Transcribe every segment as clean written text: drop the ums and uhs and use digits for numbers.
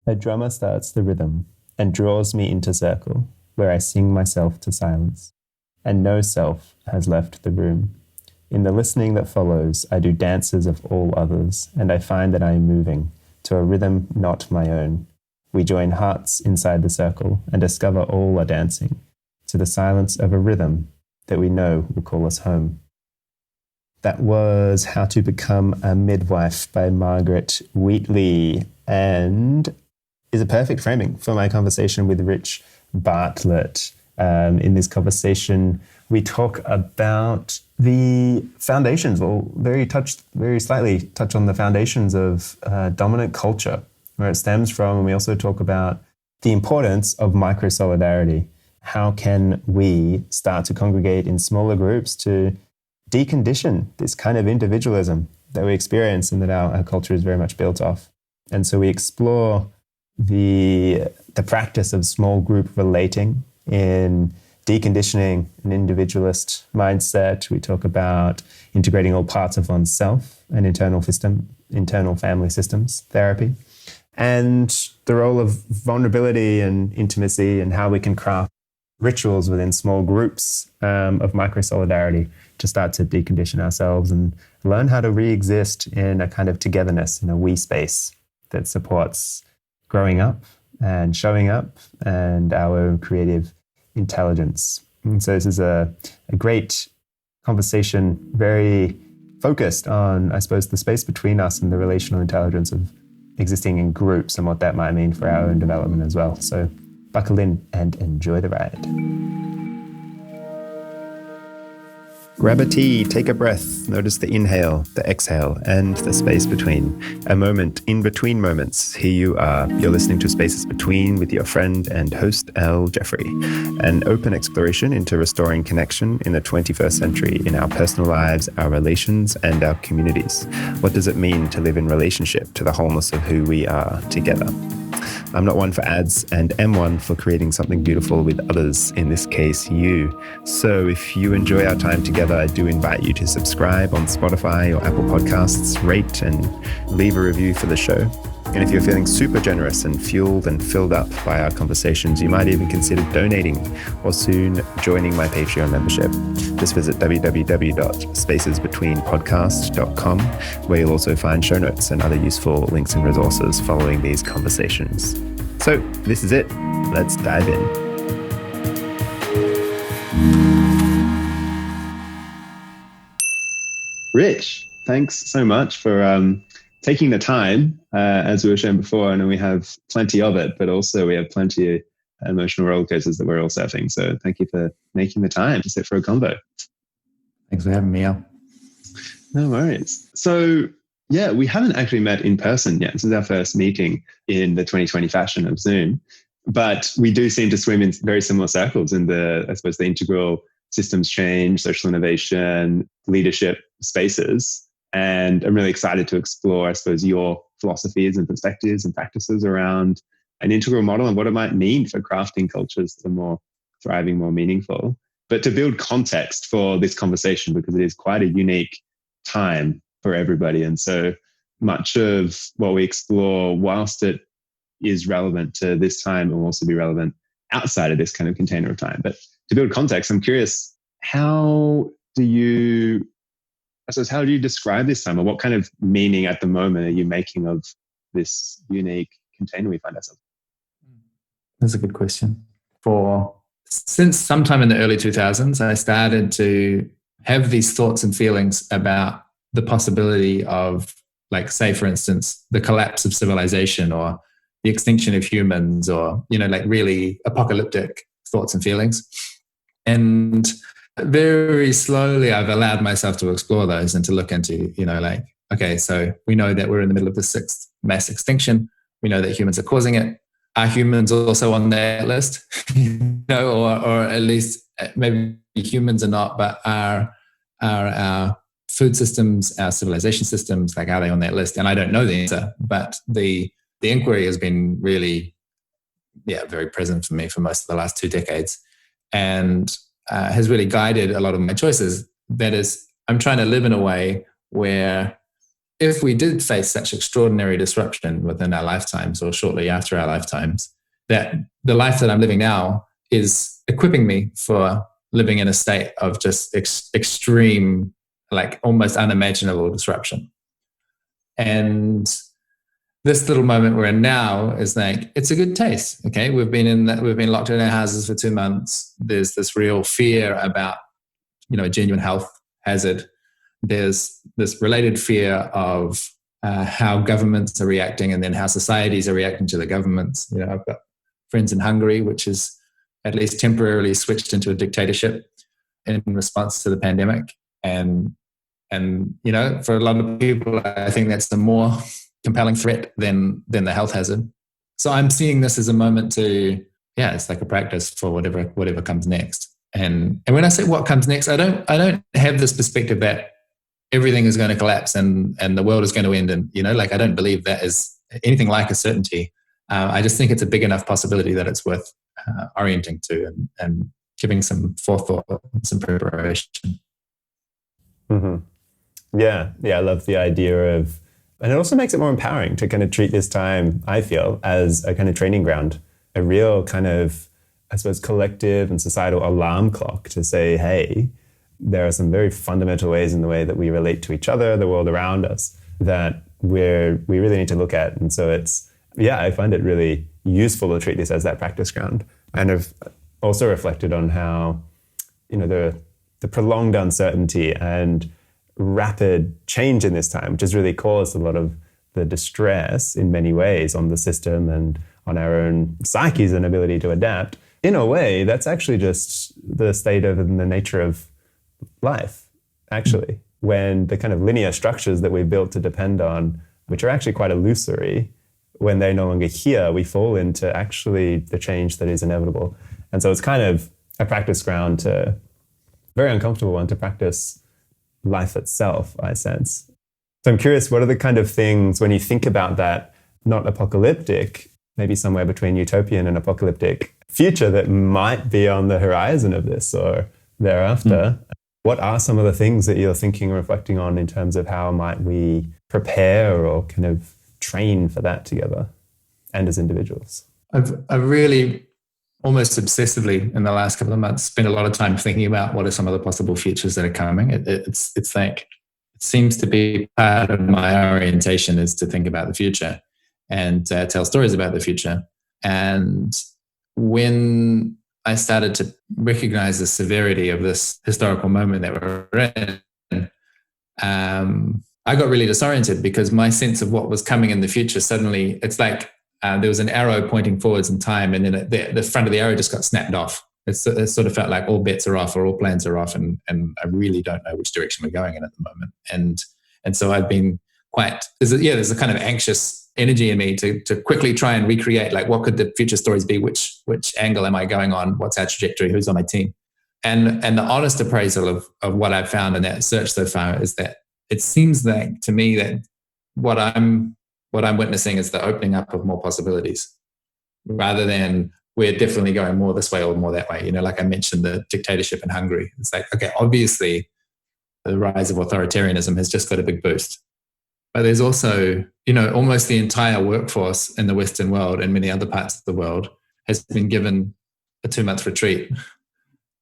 A drummer starts the rhythm and draws me into circle, where I sing myself to silence, and no self has left the room. In the listening that follows, I do dances of all others, and I find that I am moving to a rhythm not my own. We join hearts inside the circle and discover all are dancing to the silence of a rhythm that we know will call us home. That was How to Become a Midwife by Margaret Wheatley, and is a perfect framing for my conversation with Rich Bartlett. In this conversation, we talk about the foundations, or very slightly touch on the foundations of dominant culture, where it stems from, and we also talk about the importance of micro-solidarity. How can we start to congregate in smaller groups to decondition this kind of individualism that we experience and that our culture is very much built off? And so we explore the practice of small group relating in deconditioning an individualist mindset. We talk about integrating all parts of oneself and internal family systems therapy, and the role of vulnerability and intimacy, and how we can craft rituals within small groups of micro-solidarity to start to decondition ourselves and learn how to re-exist in a kind of togetherness, in a we space that supports growing up and showing up and our own creative intelligence. And so this is a great conversation, very focused on, I suppose, the space between us and the relational intelligence of existing in groups and what that might mean for our own development as well. So buckle in and enjoy the ride. Grab a tea, take a breath, notice the inhale, the exhale, and the space between. A moment in between moments. Here you are. You're listening to Spaces Between with your friend and host, L. Jeffrey. An open exploration into restoring connection in the 21st century in our personal lives, our relations, and our communities. What does it mean to live in relationship to the wholeness of who we are together? I'm not one for ads and am one for creating something beautiful with others, in this case, you. So if you enjoy our time together, I do invite you to subscribe on Spotify or Apple Podcasts, rate and leave a review for the show. And if you're feeling super generous and fueled and filled up by our conversations, you might even consider donating or soon joining my Patreon membership. Just visit www.spacesbetweenpodcast.com, where you'll also find show notes and other useful links and resources following these conversations. So this is it. Let's dive in. Rich, thanks so much for taking the time, as we were sharing before. I know we have plenty of it, but also we have plenty of emotional roller coasters that we're all surfing. So thank you for making the time to sit for a convo. Thanks for having me, Al. No worries. So yeah, we haven't actually met in person yet. This is our first meeting in the 2020 fashion of Zoom, but we do seem to swim in very similar circles in the, I suppose, the integral systems change, social innovation, leadership spaces. And I'm really excited to explore, I suppose, your philosophies and perspectives and practices around an integral model and what it might mean for crafting cultures that are more thriving, more meaningful. But to build context for this conversation, because it is quite a unique time for everybody. And so much of what we explore, whilst it is relevant to this time, it will also be relevant outside of this kind of container of time. But to build context, I'm curious, how do you describe this time, or what kind of meaning at the moment are you making of this unique container we find ourselves? That's a good question. Since sometime in the early 2000s, I started to have these thoughts and feelings about the possibility of, like, say, for instance, the collapse of civilization or the extinction of humans, or, like really apocalyptic thoughts and feelings. And very slowly, I've allowed myself to explore those and to look into, okay, so we know that we're in the middle of the sixth mass extinction. We know that humans are causing it. Are humans also on that list? Or at least maybe humans are not, but are our food systems, our civilization systems, like, are they on that list? And I don't know the answer, but the inquiry has been really, very present for me for most of the last 2 decades, and has really guided a lot of my choices. That is, I'm trying to live in a way where if we did face such extraordinary disruption within our lifetimes or shortly after our lifetimes, that the life that I'm living now is equipping me for living in a state of just extreme, like almost unimaginable disruption. And this little moment we're in now is like, it's a good taste. Okay. We've been locked in our houses for 2 months. There's this real fear about, a genuine health hazard. There's this related fear of how governments are reacting and then how societies are reacting to the governments. I've got friends in Hungary, which is at least temporarily switched into a dictatorship in response to the pandemic. And for a lot of people, I think that's the more compelling threat than the health hazard. So I'm seeing this as a moment to, it's like a practice for whatever comes next. And when I say what comes next, I don't have this perspective that everything is going to collapse and the world is going to end. And, I don't believe that is anything like a certainty. I just think it's a big enough possibility that it's worth orienting to and giving some forethought and some preparation. Mm-hmm. Yeah, I love the idea of, and it also makes it more empowering to kind of treat this time, I feel, as a kind of training ground, a real kind of, I suppose, collective and societal alarm clock to say, hey, there are some very fundamental ways in the way that we relate to each other, the world around us, that we really need to look at. And so I find it really useful to treat this as that practice ground. And I've also reflected on how, the prolonged uncertainty and rapid change in this time, which has really caused a lot of the distress in many ways on the system and on our own psyches and ability to adapt. In a way, that's actually just the state of and the nature of life, actually, when the kind of linear structures that we built to depend on, which are actually quite illusory, when they're no longer here, we fall into actually the change that is inevitable. And so it's kind of a practice ground very uncomfortable one to practice life itself, I sense. So I'm curious, what are the kind of things when you think about that, not apocalyptic, maybe somewhere between utopian and apocalyptic future that might be on the horizon of this or thereafter? What are some of the things that you're thinking or reflecting on in terms of how might we prepare or kind of train for that together and as individuals? I've really almost obsessively in the last couple of months spent a lot of time thinking about what are some of the possible futures that are coming. It's like, it seems to be part of my orientation is to think about the future and tell stories about the future. And when I started to recognize the severity of this historical moment that we're in, I got really disoriented because my sense of what was coming in the future suddenly, it's like there was an arrow pointing forwards in time, and then the front of the arrow just got snapped off. It sort of felt like all bets are off or all plans are off, and I really don't know which direction we're going in at the moment. And so I've been there's a kind of anxious energy in me to quickly try and recreate, like, what could the future stories be? Which angle am I going on? What's our trajectory? Who's on my team? And the honest appraisal of what I've found in that search so far is that it seems like to me that what I'm witnessing is the opening up of more possibilities, rather than we're definitely going more this way or more that way. Like I mentioned, the dictatorship in Hungary. It's like, okay, obviously the rise of authoritarianism has just got a big boost. But there's also, almost the entire workforce in the Western world and many other parts of the world has been given a 2-month retreat.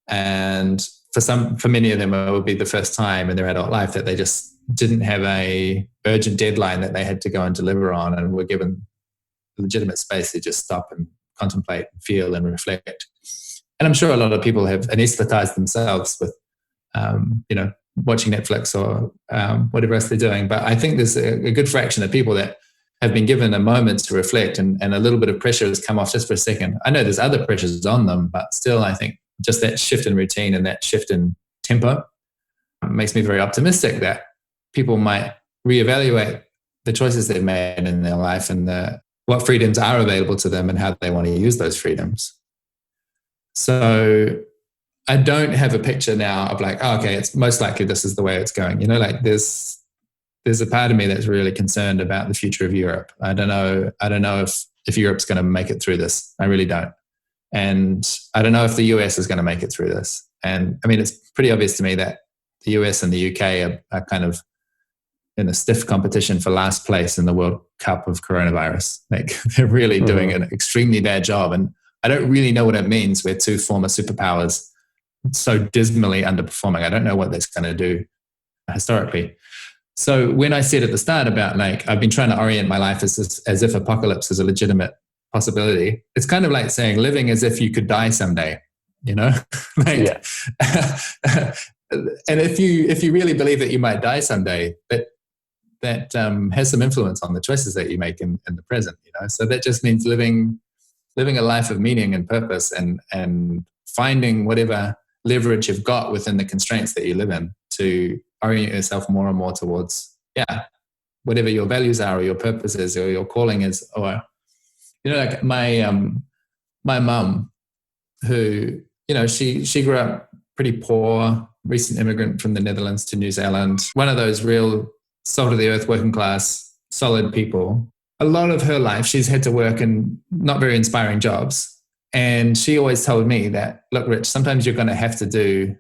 And for many of them, it would be the first time in their adult life that they just didn't have a urgent deadline that they had to go and deliver on, and were given legitimate space to just stop and contemplate and feel and reflect. And I'm sure a lot of people have anesthetized themselves with, watching Netflix or whatever else they're doing. But I think there's a good fraction of people that have been given a moment to reflect, and a little bit of pressure has come off just for a second. I know there's other pressures on them, but still I think just that shift in routine and that shift in tempo makes me very optimistic that people might reevaluate the choices they've made in their life and what freedoms are available to them and how they want to use those freedoms. So I don't have a picture now of like, oh, okay, it's most likely this is the way it's going. Like there's a part of me that's really concerned about the future of Europe. I don't know if Europe's going to make it through this. I really don't. And I don't know if the US is going to make it through this. And I mean, it's pretty obvious to me that the US and the UK are kind of in a stiff competition for last place in the World Cup of coronavirus. Like they're really doing an extremely bad job. And I don't really know what it means with two former superpowers so dismally underperforming. I don't know what that's going to do historically. So when I said at the start about like, I've been trying to orient my life as if apocalypse is a legitimate possibility, it's kind of like saying living as if you could die someday, you know? Like, and if you really believe that you might die someday, that has some influence on the choices that you make in the present, you know? So that just means living a life of meaning and purpose and finding whatever leverage you've got within the constraints that you live in to orient yourself more and more towards, whatever your values are or your purpose is or your calling is. Or, you know, like my mum, who, you know, she grew up pretty poor, recent immigrant from the Netherlands to New Zealand, one of those real salt of the earth, working class, solid people. A lot of her life, she's had to work in not very inspiring jobs. And she always told me that, look, Rich, sometimes you're going to have to do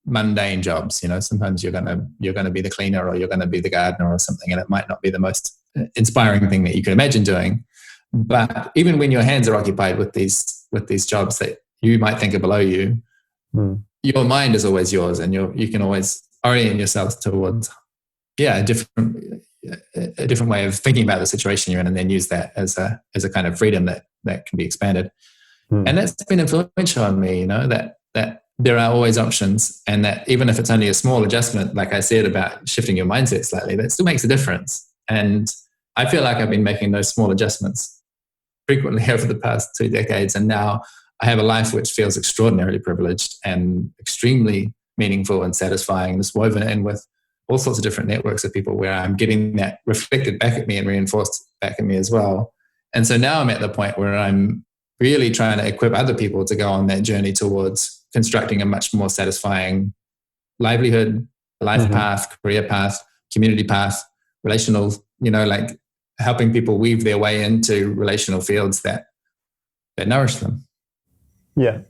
mundane jobs. You know, sometimes you're going to be the cleaner or you're going to be the gardener or something, and it might not be the most inspiring thing that you could imagine doing. But even when your hands are occupied with these jobs that you might think are below you, your mind is always yours, and you can always orient yourself towards a different way of thinking about the situation you're in, and then use that as a kind of freedom that can be expanded. And that's been influential on me, you know, that there are always options, and that even if it's only a small adjustment, like I said about shifting your mindset slightly, that still makes a difference. And I feel like I've been making those small adjustments frequently over the past 2 decades. And now I have a life which feels extraordinarily privileged and extremely meaningful and satisfying, and it's woven in with all sorts of different networks of people where I'm getting that reflected back at me and reinforced back at me as well. And so now I'm at the point where I'm really trying to equip other people to go on that journey towards constructing a much more satisfying livelihood, life path, career path, community path, relational, you know, like helping people weave their way into relational fields that nourish them. Yeah.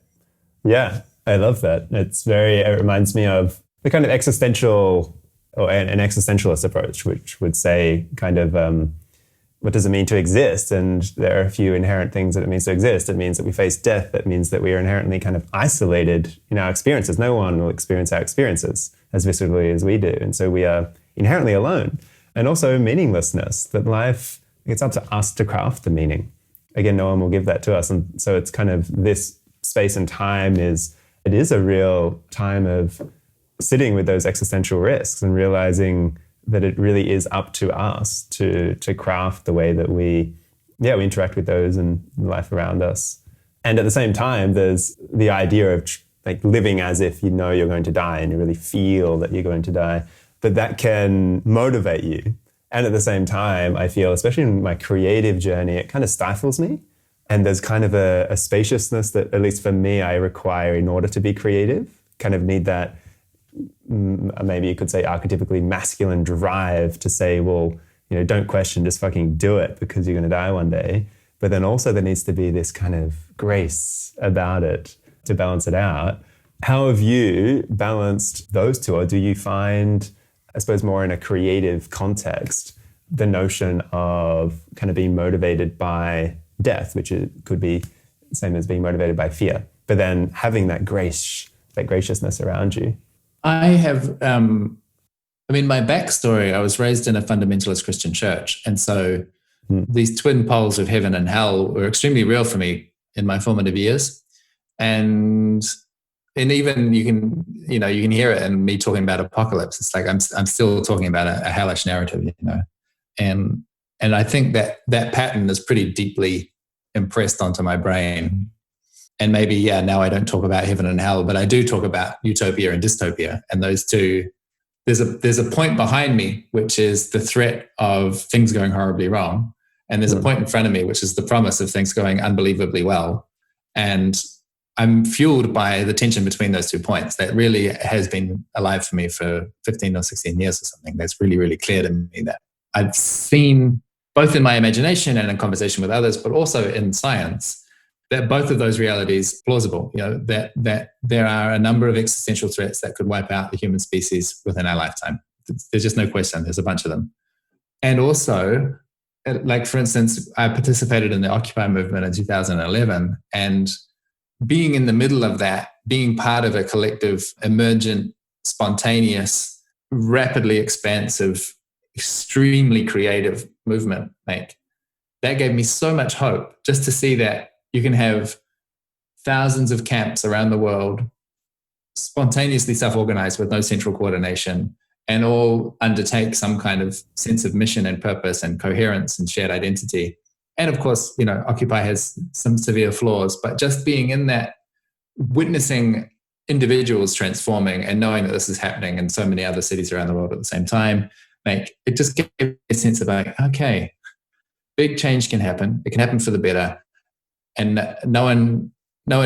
Yeah. I love that. It reminds me of the kind of existential or an existentialist approach, which would say kind of, what does it mean to exist? And there are a few inherent things that it means to exist. It means that we face death. It means that we are inherently kind of isolated in our experiences. No one will experience our experiences as viscerally as we do. And so we are inherently alone. And also meaninglessness, that life, it's up to us to craft the meaning. Again, no one will give that to us. And so it's kind of this space and time is a real time of sitting with those existential risks and realizing that it really is up to us to craft the way that we interact with those and life around us. And at the same time, there's the idea of like living as if you know you're going to die and you really feel that you're going to die, that can motivate you. And at the same time, I feel, especially in my creative journey, it kind of stifles me. And there's kind of a spaciousness that, at least for me, I require in order to be creative. Kind of need that, maybe you could say archetypically masculine drive to say, well, you know, don't question, just fucking do it because you're going to die one day. But then also there needs to be this kind of grace about it to balance it out. How have you balanced those two? Or do you find, I suppose more in a creative context, the notion of kind of being motivated by death, which could be the same as being motivated by fear, but then having that grace, that graciousness around you? I have, my backstory, I was raised in a fundamentalist Christian church. And so these twin poles of heaven and hell were extremely real for me in my formative years. And even you can hear it in me talking about apocalypse. It's like I'm still talking about a hellish narrative, you know. And I think that pattern is pretty deeply impressed onto my brain. And maybe, now I don't talk about heaven and hell, but I do talk about utopia and dystopia. And those two, there's a point behind me, which is the threat of things going horribly wrong. And there's a point in front of me, which is the promise of things going unbelievably well. And I'm fueled by the tension between those 2 points that really has been alive for me for 15 or 16 years or something. That's really, really clear to me that I've seen both in my imagination and in conversation with others, but also in science, that both of those realities plausible, you know, that there are a number of existential threats that could wipe out the human species within our lifetime. there's just no question. There's a bunch of them. And also, like, for instance, I participated in the Occupy movement in 2011, and being in the middle of that, being part of a collective, emergent, spontaneous, rapidly expansive, extremely creative movement, like, that gave me so much hope, just to see that you can have thousands of camps around the world spontaneously self-organized with no central coordination, and all undertake some kind of sense of mission and purpose and coherence and shared identity. And of course, Occupy has some severe flaws, but just being in that, witnessing individuals transforming and knowing that this is happening in so many other cities around the world at the same time, like, it just gave me a sense of like, okay, big change can happen. It can happen for the better. And no one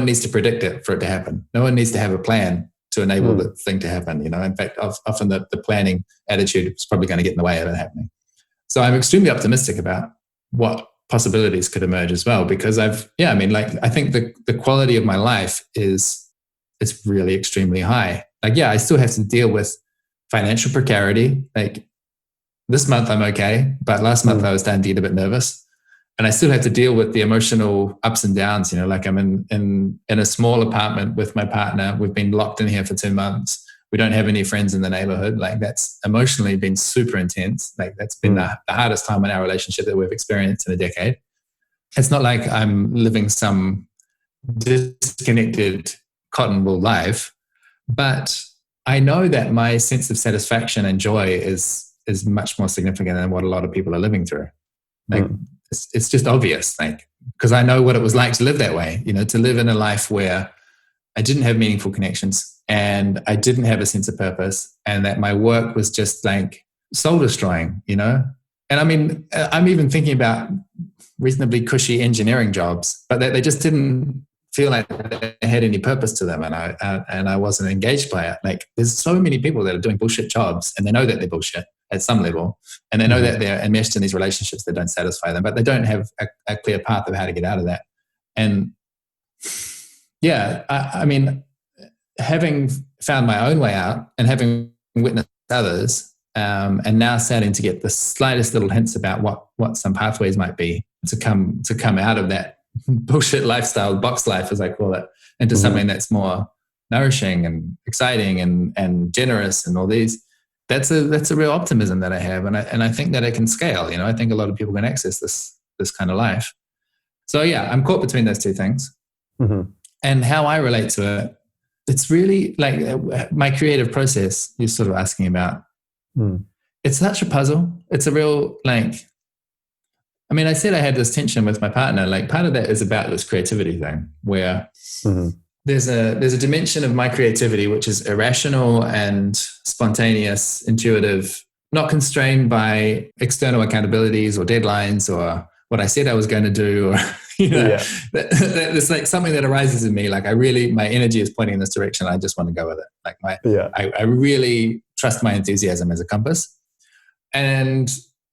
needs to predict it for it to happen. No one needs to have a plan to enable the thing to happen. In fact, often the planning attitude is probably going to get in the way of it happening. So I'm extremely optimistic about what possibilities could emerge as well, because I think the quality of my life it's really extremely high. Like, I still have to deal with financial precarity. Like, this month I'm okay, but last month I was starting to get a bit nervous. And I still have to deal with the emotional ups and downs. Like, I'm in a small apartment with my partner. We've been locked in here for 2 months. We don't have any friends in the neighborhood. Like, that's emotionally been super intense. Like, that's been the hardest time in our relationship that we've experienced in a decade. It's not like I'm living some disconnected cotton wool life, but I know that my sense of satisfaction and joy is much more significant than what a lot of people are living through. Like, it's just obvious, like, because I know what it was like to live that way, to live in a life where I didn't have meaningful connections and I didn't have a sense of purpose, and that my work was just like soul destroying, And I mean, I'm even thinking about reasonably cushy engineering jobs, but they just didn't feel like they had any purpose to them, and I wasn't engaged by it. Like, there's so many people that are doing bullshit jobs, and they know that they're bullshit at some level, and they know that they're enmeshed in these relationships that don't satisfy them, but they don't have a clear path of how to get out of that. And I mean, having found my own way out and having witnessed others, and now starting to get the slightest little hints about what some pathways might be to come out of that bullshit lifestyle, box life as I call it, into something that's more nourishing and exciting and generous and all these. That's a real optimism that I have, and I think that it can scale. I think a lot of people can access this kind of life. So I'm caught between those two things, and how I relate to it. It's really like my creative process. You're sort of asking about. It's such a puzzle. It's a real I said I had this tension with my partner. Like, part of that is about this creativity thing, where there's a dimension of my creativity which is irrational and spontaneous, intuitive, not constrained by external accountabilities or deadlines or what I said I was going to do, or it's like something that arises in me. Like, my energy is pointing in this direction. I just want to go with it. Like, I really trust my enthusiasm as a compass, and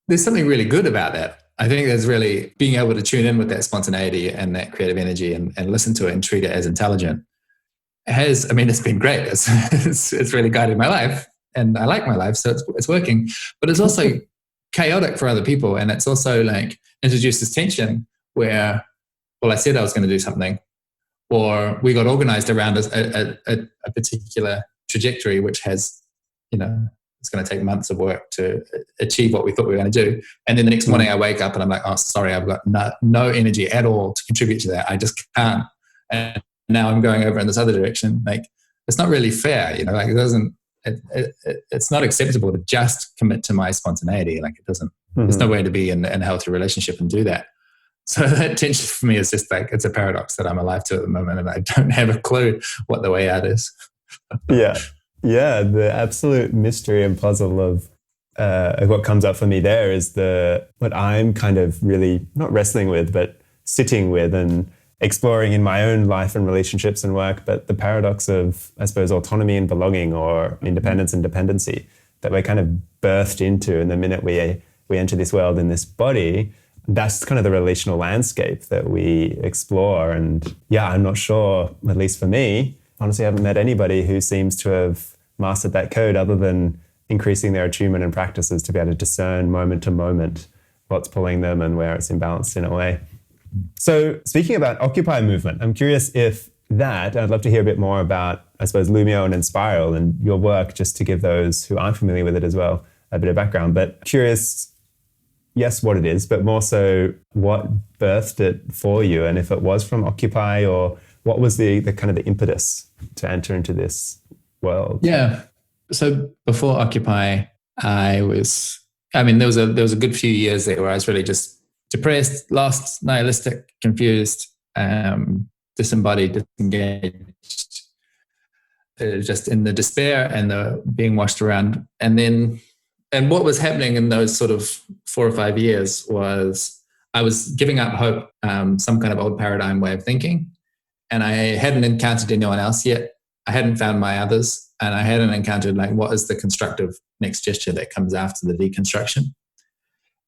there's something really good about that. I think there's really being able to tune in with that spontaneity and that creative energy and listen to it and treat it as intelligent. It's been great. It's really guided my life, and I like my life, so it's working. But it's also chaotic for other people, and it's also like introduces tension where, well, I said I was going to do something, or we got organized around a particular trajectory, which has, it's going to take months of work to achieve what we thought we were going to do. And then the next morning I wake up and I'm like, oh, sorry, I've got no energy at all to contribute to that. I just can't. And now I'm going over in this other direction. Like, it's not really fair, like, it doesn't, it's not acceptable to just commit to my spontaneity. Like, it doesn't, there's no way to be in a healthy relationship and do that. So that tension for me is just like, it's a paradox that I'm alive to at the moment, and I don't have a clue what the way out is. Yeah, the absolute mystery and puzzle of what comes up for me there is what I'm kind of really not wrestling with, but sitting with and exploring in my own life and relationships and work, but the paradox of, I suppose, autonomy and belonging, or independence and dependency, that we're kind of birthed into. And the minute we enter this world in this body, that's kind of the relational landscape that we explore. And I'm not sure, at least for me, honestly, I haven't met anybody who seems to have mastered that code, other than increasing their attunement and practices to be able to discern moment to moment what's pulling them and where it's imbalanced in a way. So speaking about Occupy movement, I'm curious if I'd love to hear a bit more about, I suppose, Lumio and Enspiral and your work, just to give those who aren't familiar with it as well a bit of background. But curious, yes, what it is, but more so what birthed it for you, and if it was from Occupy, or what was the kind of the impetus to enter into this world? Yeah. So before Occupy, there was a good few years there where I was really just depressed, lost, nihilistic, confused, disembodied, disengaged, just in the despair and the being washed around. And what was happening in those sort of 4 or 5 years was I was giving up hope, some kind of old paradigm way of thinking. And I hadn't encountered anyone else yet. I hadn't found my others, and I hadn't encountered like what is the constructive next gesture that comes after the deconstruction.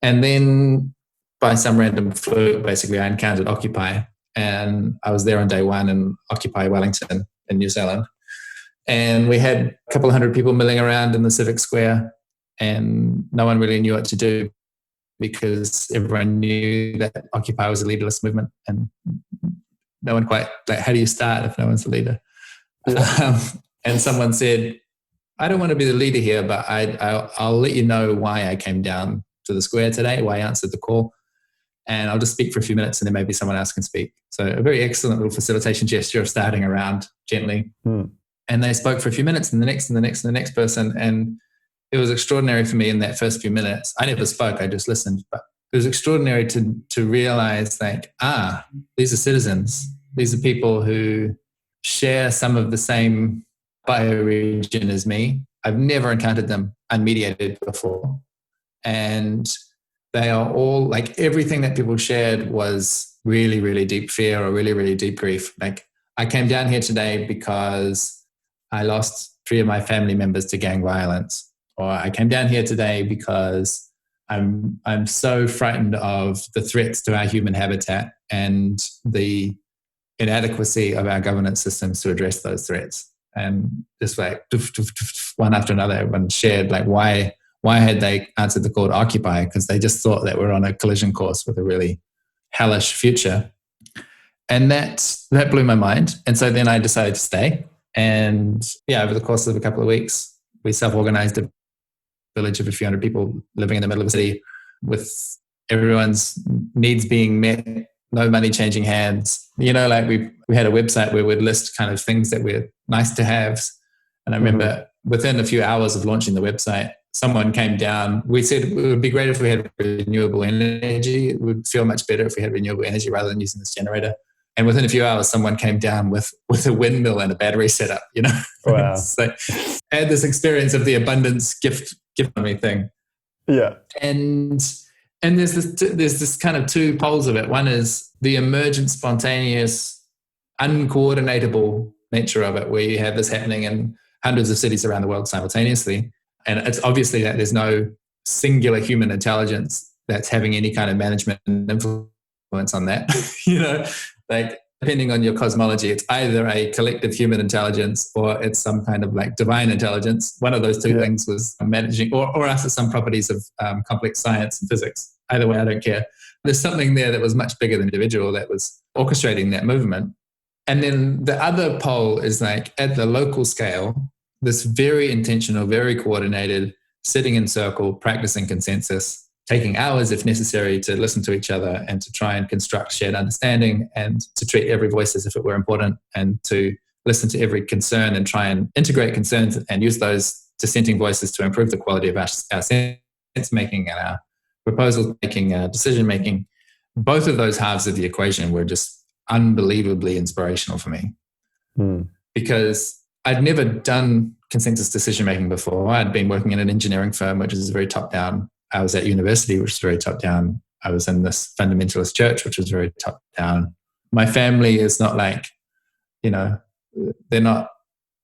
And then by some random fluke, basically I encountered Occupy, and I was there on day one in Occupy Wellington in New Zealand. And we had a couple of hundred people milling around in the civic square, and no one really knew what to do because everyone knew that Occupy was a leaderless movement, and no one quite, like, how do you start if no one's the leader? And someone said, I don't want to be the leader here, but I'll let you know why I came down to the square today, why I answered the call. And I'll just speak for a few minutes and then maybe someone else can speak. So a very excellent little facilitation gesture of starting around gently. And they spoke for a few minutes, and the next and the next and the next person. And it was extraordinary for me in that first few minutes. I never spoke, I just listened. But it was extraordinary to realize, like, these are citizens. These are people who share some of the same bioregion as me. I've never encountered them unmediated before. And they are all, like, everything that people shared was really, really deep fear or really, really deep grief. Like, I came down here today because I lost 3 of my family members to gang violence. Or I came down here today because I'm so frightened of the threats to our human habitat and the inadequacy of our governance systems to address those threats. And just like one after another, everyone shared like why had they answered the call to Occupy? Because they just thought that we're on a collision course with a really hellish future. And that blew my mind. And so then I decided to stay. And over the course of a couple of weeks, we self-organized a village of a few hundred people living in the middle of a city with everyone's needs being met, no money changing hands. You know, like we had a website where we'd list kind of things that were nice to have. And I remember within a few hours of launching the website, someone came down. We said it would be great if we had renewable energy. It would feel much better if we had renewable energy rather than using this generator. And within a few hours, someone came down with a windmill and a battery setup, you know. Wow. So I had this experience of the abundance gift me thing. Yeah. And there's this kind of 2 poles of it. One is the emergent, spontaneous, uncoordinatable nature of it, where you have this happening in hundreds of cities around the world simultaneously. And it's obviously that there's no singular human intelligence that's having any kind of management and influence on that. You know, like depending on your cosmology, it's either a collective human intelligence or it's some kind of like divine intelligence. One of those 2 things was managing, or us at some properties of complex science and physics. Either way, I don't care. There's something there that was much bigger than individual that was orchestrating that movement. And then the other pole is like at the local scale, this very intentional, very coordinated, sitting in circle, practicing consensus, taking hours if necessary to listen to each other and to try and construct shared understanding and to treat every voice as if it were important and to listen to every concern and try and integrate concerns and use those dissenting voices to improve the quality of our sense-making and our proposal-making, our decision-making. Both of those halves of the equation were just unbelievably inspirational for me because I'd never done consensus decision-making before. I'd been working in an engineering firm, which is very top-down. I was at university, which is very top-down. I was in this fundamentalist church, which was very top-down. My family is not like, you know, they're not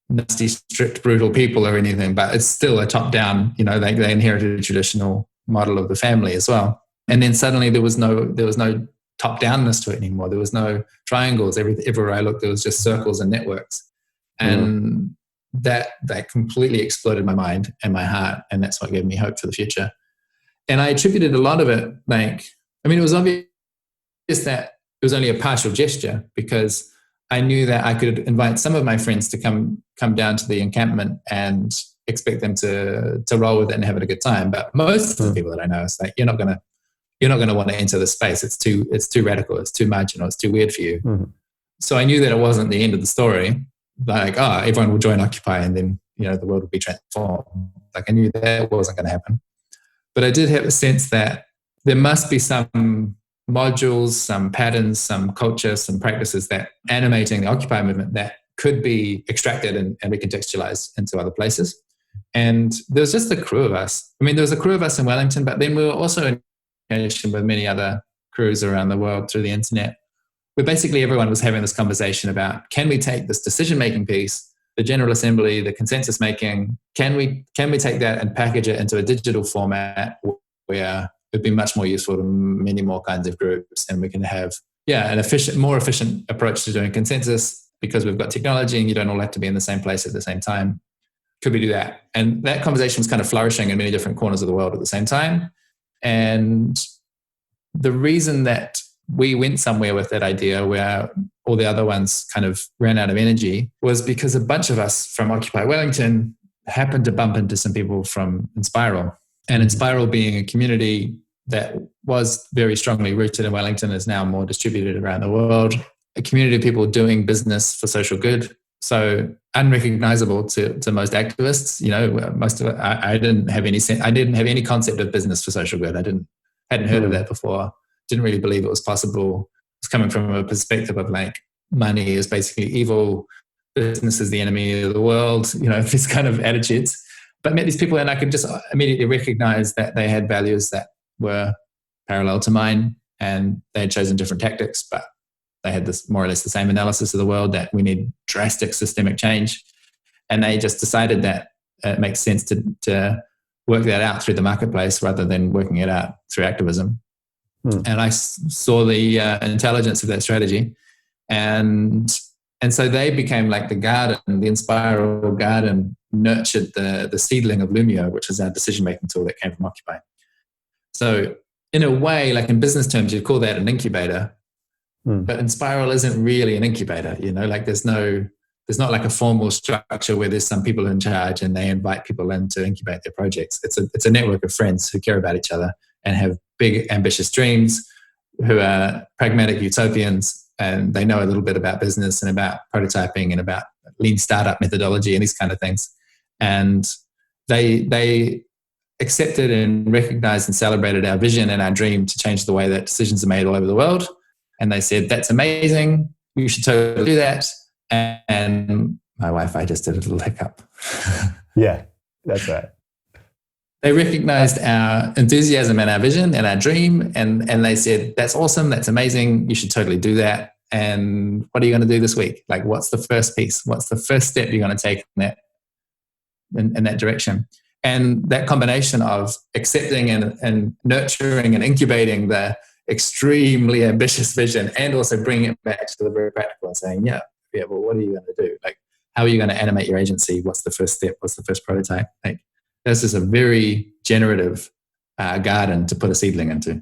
nasty, strict, brutal people or anything, but it's still a top-down, you know, they inherited a traditional model of the family as well. And then suddenly there was no top-downness to it anymore. There was no triangles. Everywhere I looked, there was just circles and networks. And that completely exploded my mind and my heart, and that's what gave me hope for the future. And I attributed a lot of it, it was obvious that it was only a partial gesture, because I knew that I could invite some of my friends to come down to the encampment and expect them to roll with it and have a good time. But most of the people that I know, it's like, you're not gonna want to enter the space. It's too radical. It's too marginal. It's too weird for you. Mm-hmm. So I knew that it wasn't the end of the story. Like, everyone will join Occupy and then, the world will be transformed. Like, I knew that wasn't going to happen. But I did have a sense that there must be some modules, some patterns, some culture, some practices that animating the Occupy movement that could be extracted and recontextualized into other places. And there was just a crew of us. There was a crew of us in Wellington, but then we were also in communication with many other crews around the world through the internet, where basically everyone was having this conversation about, can we take this decision-making piece, the General Assembly, the consensus making, can we take that and package it into a digital format where it'd be much more useful to many more kinds of groups, and we can have an more efficient approach to doing consensus, because we've got technology and you don't all have to be in the same place at the same time. Could we do that? And that conversation was kind of flourishing in many different corners of the world at the same time. And the reason that we went somewhere with that idea where all the other ones kind of ran out of energy was because a bunch of us from Occupy Wellington happened to bump into some people from Enspiral. And Enspiral, being a community that was very strongly rooted in Wellington, is now more distributed around the world. A community of people doing business for social good. So unrecognizable to most activists. Most of it, I didn't have any concept of business for social good. I hadn't heard of that before. Didn't really believe it was possible. It's coming from a perspective of like, money is basically evil, business is the enemy of the world, these kind of attitudes. But I met these people and I could just immediately recognize that they had values that were parallel to mine, and they had chosen different tactics, but they had this more or less the same analysis of the world, that we need drastic systemic change. And they just decided that it makes sense to work that out through the marketplace rather than working it out through activism. And I saw the intelligence of that strategy. And so they became like the garden, the Enspiral garden nurtured the seedling of Lumio, which is our decision-making tool that came from Occupy. So in a way, like in business terms, you'd call that an incubator. But Enspiral isn't really an incubator, like there's not like a formal structure where there's some people in charge and they invite people in to incubate their projects. It's a network of friends who care about each other and have big, ambitious dreams, who are pragmatic utopians, and they know a little bit about business and about prototyping and about lean startup methodology and these kind of things. And they accepted and recognized and celebrated our vision and our dream to change the way that decisions are made all over the world. And they said, that's amazing. You should totally do that. And my wife, I just did a little hiccup. Yeah, that's right. They recognized our enthusiasm and our vision and our dream. And they said, that's awesome. That's amazing. You should totally do that. And what are you going to do this week? Like, what's the first piece? What's the first step you're going to take in that direction? And that combination of accepting and nurturing and incubating the extremely ambitious vision, and also bringing it back to the very practical and saying, yeah, well, what are you going to do? Like, how are you going to animate your agency? What's the first step? What's the first prototype? Like, this is a very generative garden to put a seedling into.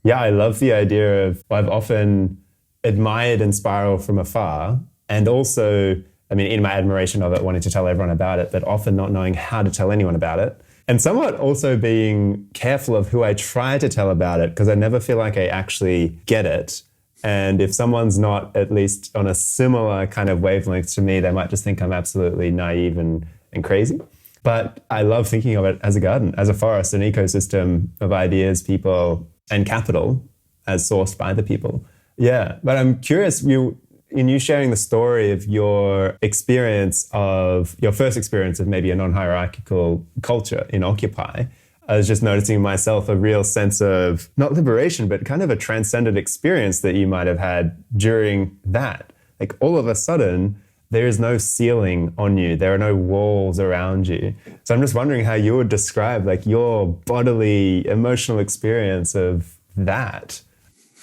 Yeah, I love the idea of, I've often admired Enspiral from afar, and also, in my admiration of it, wanting to tell everyone about it, but often not knowing how to tell anyone about it. And somewhat also being careful of who I try to tell about it, because I never feel like I actually get it. And if someone's not at least on a similar kind of wavelength to me, they might just think I'm absolutely naive and crazy. But I love thinking of it as a garden, as a forest, an ecosystem of ideas, people, and capital as sourced by the people. Yeah, but I'm curious, in you sharing the story of your experience of, your first experience of maybe a non-hierarchical culture in Occupy, I was just noticing myself a real sense of, not liberation, but kind of a transcendent experience that you might have had during that. Like, all of a sudden, there is no ceiling on you. There are no walls around you. So I'm just wondering how you would describe like your bodily, emotional experience of that.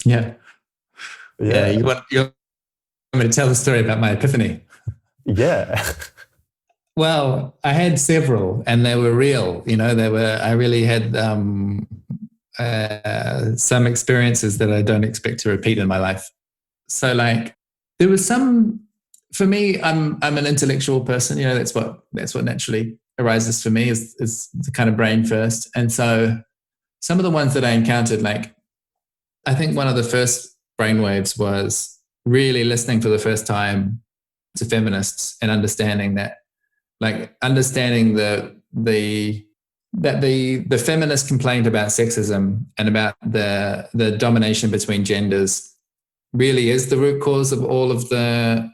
Yeah. You want me to tell the story about my epiphany? Yeah. Well, I had several, and they were real. I really had some experiences that I don't expect to repeat in my life. So, like, there was some. For me, I'm an intellectual person. That's what naturally arises for me is the kind of brain first. And so, some of the ones that I encountered, like, I think one of the first brainwaves was really listening for the first time to feminists and understanding that, like, understanding the feminist complaint about sexism and about the domination between genders really is the root cause of all of the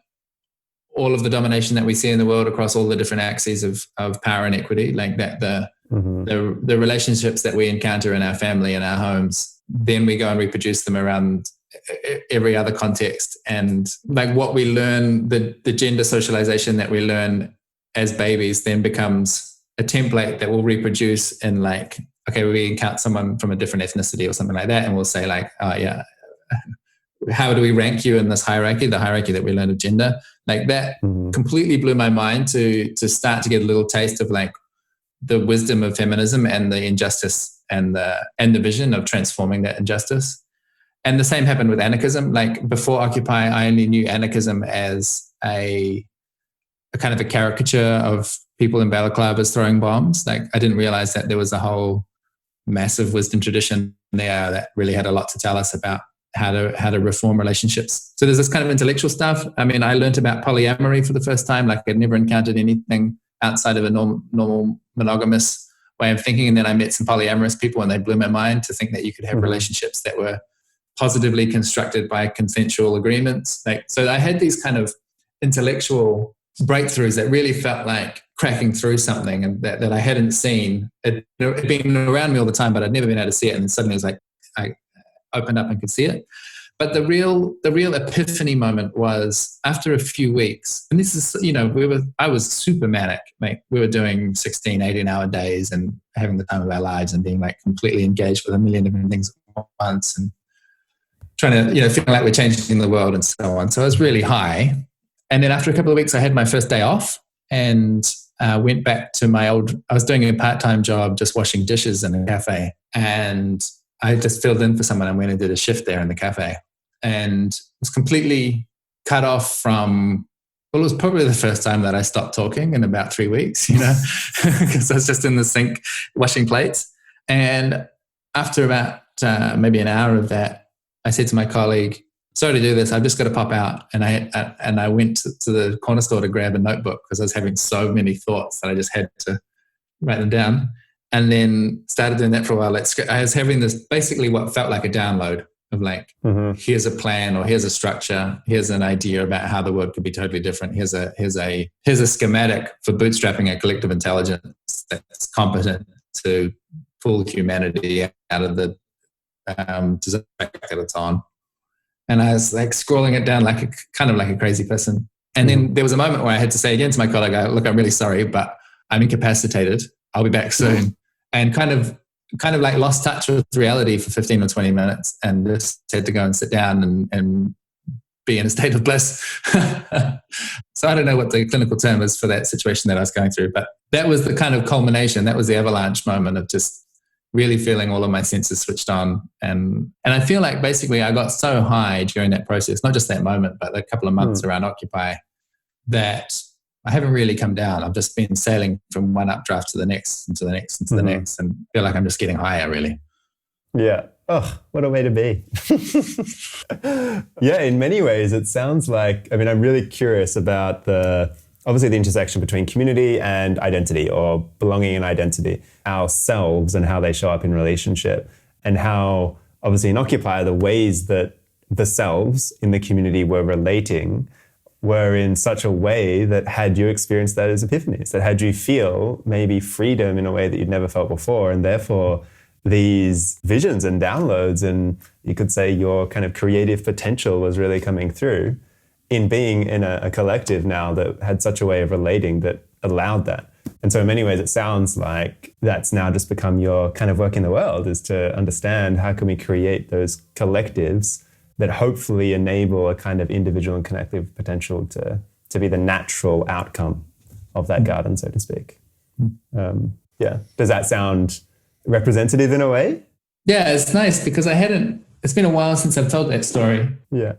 domination that we see in the world across all the different axes of power and equity. Like that, the relationships that we encounter in our family and our homes, then we go and reproduce them around every other context. And like what we learn, the gender socialization that we learn as babies then becomes a template that we'll reproduce in, like, okay, we encounter someone from a different ethnicity or something like that, and we'll say, like, oh yeah, how do we rank you in this hierarchy, the hierarchy that we learned of gender? Like that completely blew my mind to start to get a little taste of, like, the wisdom of feminism and the injustice and the vision of transforming that injustice. And the same happened with anarchism. Like, before Occupy, I only knew anarchism as a kind of a caricature of people in balaclavas throwing bombs. Like, I didn't realize that there was a whole massive wisdom tradition there that really had a lot to tell us about how to reform relationships. So there's this kind of intellectual stuff. I mean, I learned about polyamory for the first time. Like, I'd never encountered anything outside of a normal monogamous way of thinking. And then I met some polyamorous people, and they blew my mind to think that you could have relationships that were positively constructed by consensual agreements. Like, so I had these kind of intellectual breakthroughs that really felt like cracking through something, and that I hadn't seen. It'd been around me all the time, but I'd never been able to see it. And suddenly it was like I opened up and could see it. But the real epiphany moment was after a few weeks. And this is, I was super manic. Like, we were doing 16, 18-hour days and having the time of our lives and being, like, completely engaged with a million different things at once and trying to, feel like we're changing the world and so on. So I was really high. And then after a couple of weeks, I had my first day off and went back to I was doing a part-time job just washing dishes in a cafe. And I just filled in for someone and went and did a shift there in the cafe, and was completely cut off from, well, it was probably the first time that I stopped talking in about 3 weeks, because I was just in the sink washing plates. And after about maybe an hour of that, I said to my colleague, sorry to do this, I've just got to pop out. And I went to the corner store to grab a notebook because I was having so many thoughts that I just had to write them down. And then started doing that for a while. I was having this, basically what felt like a download of, like, here's a plan, or here's a structure, here's an idea about how the world could be totally different. Here's a schematic for bootstrapping a collective intelligence that's competent to pull humanity out of the disaster that it's on. And I was, like, scrolling it down like a crazy person. And then there was a moment where I had to say again to my colleague, look, I'm really sorry, but I'm incapacitated. I'll be back soon. And kind of like lost touch with reality for 15 or 20 minutes and just had to go and sit down and be in a state of bliss. So I don't know what the clinical term is for that situation that I was going through, but that was the kind of culmination. That was the avalanche moment of just really feeling all of my senses switched on. And I feel like basically I got so high during that process, not just that moment, but a couple of months around Occupy, that I haven't really come down. I've just been sailing from one updraft to the next and to the next and to the next, and feel like I'm just getting higher, really. Yeah. Oh, what a way to be. Yeah, in many ways, it sounds like, I'm really curious about obviously the intersection between community and identity, or belonging and identity, ourselves and how they show up in relationship, and how obviously in Occupy, the ways that the selves in the community were relating were in such a way that had you experienced that as epiphanies, that had you feel maybe freedom in a way that you'd never felt before. And therefore these visions and downloads, and you could say your kind of creative potential was really coming through in being in a collective now that had such a way of relating that allowed that. And so in many ways, it sounds like that's now just become your kind of work in the world, is to understand how can we create those collectives that hopefully enable a kind of individual and collective potential to be the natural outcome of that garden, so to speak. Yeah. Does that sound representative in a way? Yeah, it's nice because it's been a while since I've told that story. Yeah.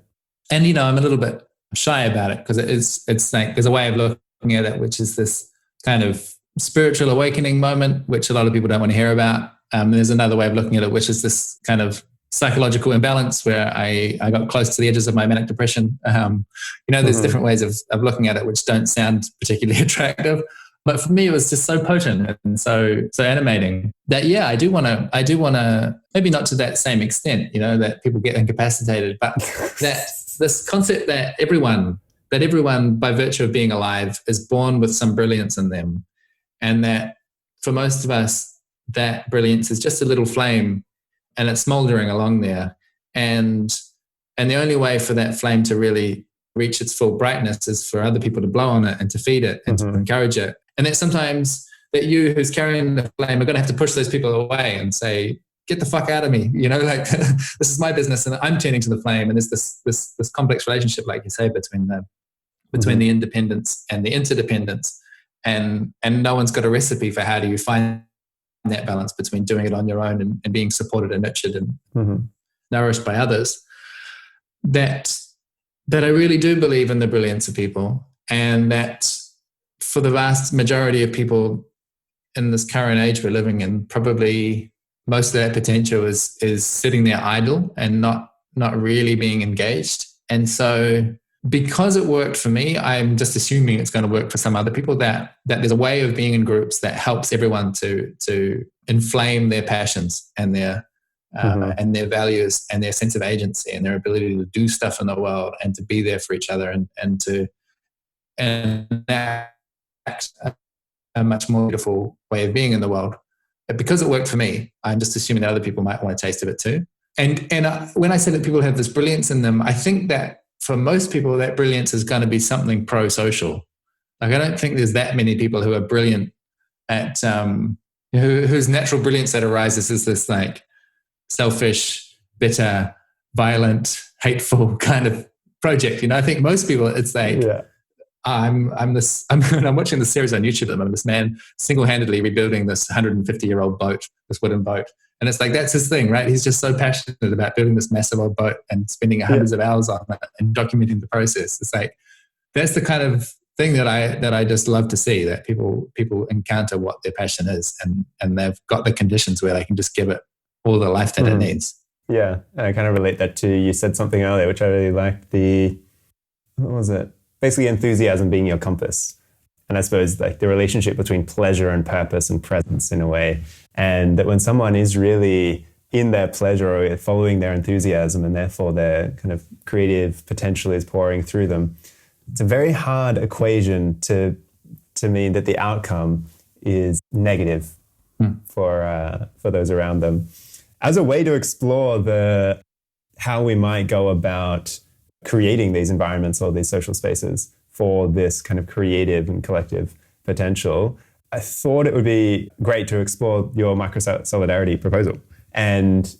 And, I'm a little bit shy about it because it's like there's a way of looking at it, which is this kind of spiritual awakening moment, which a lot of people don't want to hear about. There's another way of looking at it, which is this kind of psychological imbalance where I got close to the edges of my manic depression. There's different ways of looking at it, which don't sound particularly attractive. But for me, it was just so potent and so animating that, I do want to, maybe not to that same extent, that people get incapacitated, but that this concept that everyone by virtue of being alive is born with some brilliance in them. And that for most of us, that brilliance is just a little flame and it's smoldering along there. And the only way for that flame to really reach its full brightness is for other people to blow on it and to feed it and to encourage it. And that sometimes that you who's carrying the flame are going to have to push those people away and say, get the fuck out of me. This is my business and I'm tending to the flame. And there's this complex relationship, like you say, between the independence and the interdependence. And no one's got a recipe for how do you find that balance between doing it on your own and being supported and nurtured and nourished by others. That I really do believe in the brilliance of people, and that for the vast majority of people in this current age we're living in, probably most of that potential is sitting there idle and not really being engaged. And so because it worked for me, I'm just assuming it's going to work for some other people, that there's a way of being in groups that helps everyone to inflame their passions and their values and their sense of agency and their ability to do stuff in the world and to be there for each other and to enact a much more beautiful way of being in the world. But because it worked for me, I'm just assuming that other people might want a taste of it too. And when I say that people have this brilliance in them, I think that for most people, that brilliance is going to be something pro-social. Like, I don't think there's that many people who are brilliant at, whose natural brilliance that arises is this like selfish, bitter, violent, hateful kind of project. I think most people, it's like, I'm watching this series on YouTube at the moment, this man single-handedly rebuilding this 150-year-old boat, this wooden boat. And it's like, that's his thing, right? He's just so passionate about building this massive old boat and spending hundreds of hours on it and documenting the process. It's like, that's the kind of thing that I just love to see, that people encounter what their passion is and they've got the conditions where they can just give it all the life that it needs. Yeah. And I kind of relate that to, you said something earlier, which I really liked, what was it? Basically enthusiasm being your compass. And I suppose like the relationship between pleasure and purpose and presence in a way. And that when someone is really in their pleasure or following their enthusiasm and therefore their kind of creative potential is pouring through them, it's a very hard equation to mean that the outcome is negative for those around them. As a way to explore how we might go about creating these environments or these social spaces for this kind of creative and collective potential, I thought it would be great to explore your micro-solidarity proposal. And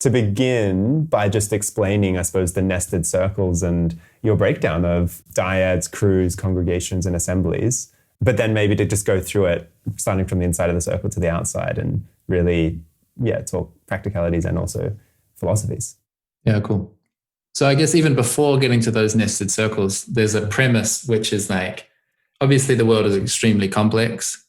to begin by just explaining, I suppose, the nested circles and your breakdown of dyads, crews, congregations, and assemblies, but then maybe to just go through it, starting from the inside of the circle to the outside and really, talk practicalities and also philosophies. Yeah, cool. So I guess even before getting to those nested circles, there's a premise, which is like, obviously the world is extremely complex,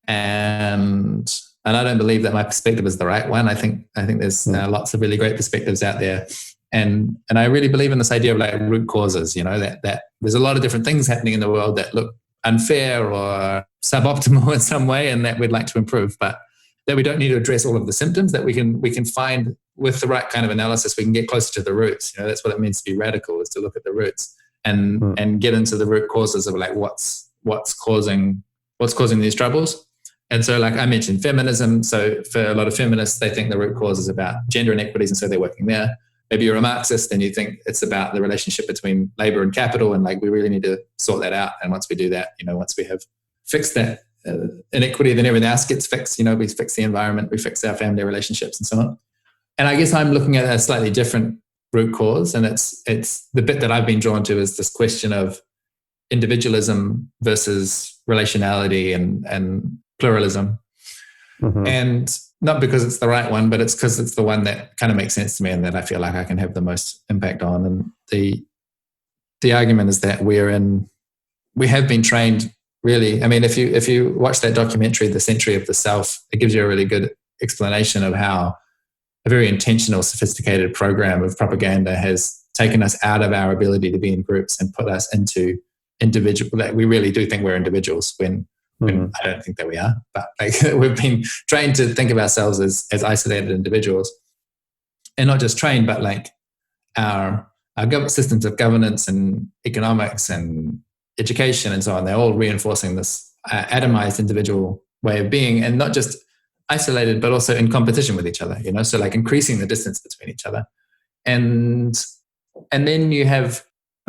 and I don't believe that my perspective is the right one. I think there's lots of really great perspectives out there, and I really believe in this idea of like root causes. That there's a lot of different things happening in the world that look unfair or suboptimal in some way, and that we'd like to improve, but that we don't need to address all of the symptoms. That we can find, with the right kind of analysis, we can get closer to the roots. That's what it means to be radical, is to look at the roots and get into the root causes of like what's causing these troubles. And so, like I mentioned, feminism. So for a lot of feminists, they think the root cause is about gender inequities, and so they're working there. Maybe you're a Marxist and you think it's about the relationship between labor and capital, and like we really need to sort that out. And once we do that, once we have fixed that inequity, then everything else gets fixed. We fix the environment, we fix our family relationships, and so on. And I guess I'm looking at a slightly different root cause, and it's the bit that I've been drawn to is this question of, individualism versus relationality and pluralism. Mm-hmm. And not because it's the right one, but it's because it's the one that kind of makes sense to me and that I feel like I can have the most impact on. And the argument is that we have been trained, really. I mean, if you watch that documentary, The Century of the Self, it gives you a really good explanation of how a very intentional, sophisticated program of propaganda has taken us out of our ability to be in groups and put us into individual. That we really do think we're individuals when I don't think that we are, but like we've been trained to think of ourselves as isolated individuals, and not just trained, but like our systems of governance and economics and education and so on. They're all reinforcing this atomized individual way of being, and not just isolated, but also in competition with each other. So like increasing the distance between each other, and then you have,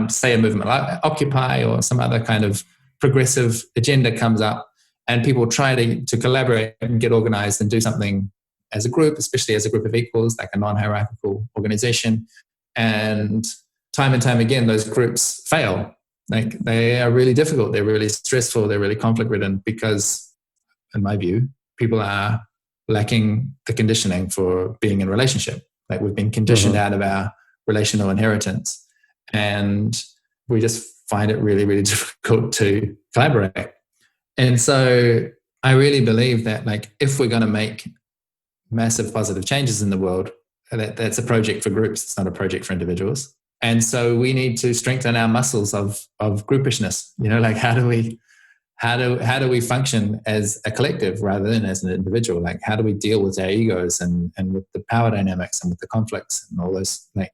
say, a movement like Occupy or some other kind of progressive agenda comes up, and people try to collaborate and get organized and do something as a group, especially as a group of equals, like a non-hierarchical organization. And time again, those groups fail. Like they are really difficult. They're really stressful. They're really conflict ridden because, in my view, people are lacking the conditioning for being in relationship. Like we've been conditioned out of our relational inheritance, and we just find it really, really difficult to collaborate. And so I really believe that, like, if we're going to make massive positive changes in the world, that's a project for groups. It's not a project for individuals. And so we need to strengthen our muscles of groupishness. Like how do we function as a collective rather than as an individual? Like how do we deal with our egos and with the power dynamics and with the conflicts and all those like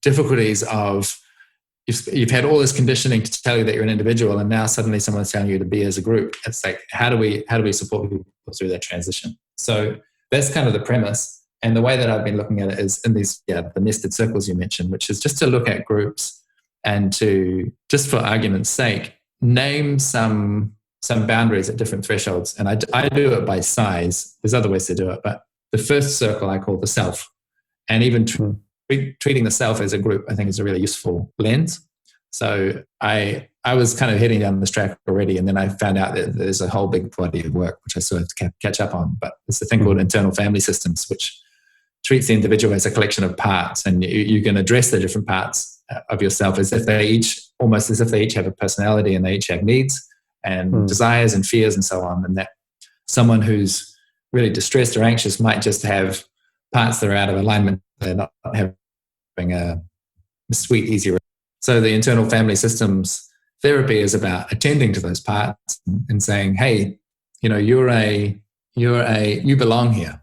difficulties of you've had all this conditioning to tell you that you're an individual, and now suddenly someone's telling you to be as a group. It's like how do we support people through that transition? So that's kind of the premise. And the way that I've been looking at it is in these the nested circles you mentioned, which is just to look at groups and to, just for argument's sake, name some boundaries at different thresholds. And I do it by size. There's other ways to do it, but the first circle I call the self. And even treating the self as a group, I think, is a really useful lens. So I was kind of heading down this track already, and then I found out that there's a whole big body of work which I still have to catch up on. But there's a thing called internal family systems, which treats the individual as a collection of parts, and you can address the different parts of yourself as if they each have a personality and they each have needs and desires and fears and so on. And that someone who's really distressed or anxious might just have parts that are out of alignment. They're not having a sweet, easy. So the internal family systems therapy is about attending to those parts and saying, hey, you belong here.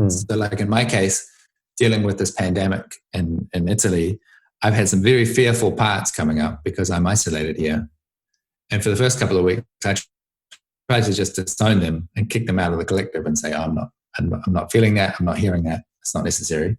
So like in my case, dealing with this pandemic in Italy, I've had some very fearful parts coming up because I'm isolated here. And for the first couple of weeks, I tried to just disown them and kick them out of the collective and say, oh, I'm not feeling that. I'm not hearing that. It's not necessary.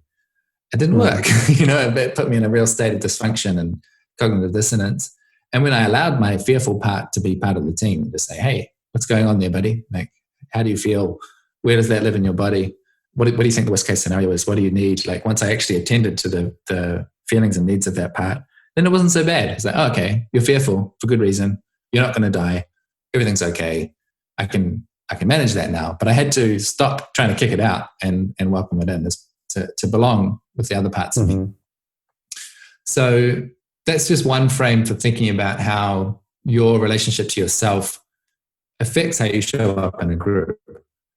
It didn't work. It put me in a real state of dysfunction and cognitive dissonance. And when I allowed my fearful part to be part of the team, to say, hey, what's going on there, buddy? Like, how do you feel? Where does that live in your body? What do you think the worst case scenario is? What do you need? Like once I actually attended to the feelings and needs of that part, then it wasn't so bad. It's like, oh, okay, you're fearful for good reason. You're not going to die. Everything's okay. I can manage that now. But I had to stop trying to kick it out and welcome it in to belong with the other parts of me. So that's just one frame for thinking about how your relationship to yourself affects how you show up in a group.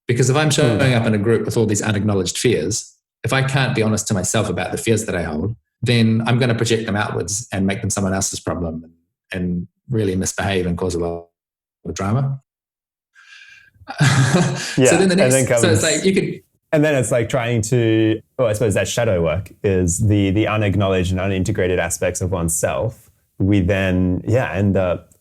Because if I'm showing up in a group with all these unacknowledged fears, if I can't be honest to myself about the fears that I hold, then I'm going to project them outwards and make them someone else's problem and really misbehave and cause a lot of drama. So then the next, so it's like you could. And then it's like trying to, I suppose that shadow work is the unacknowledged and unintegrated aspects of oneself. We then, end up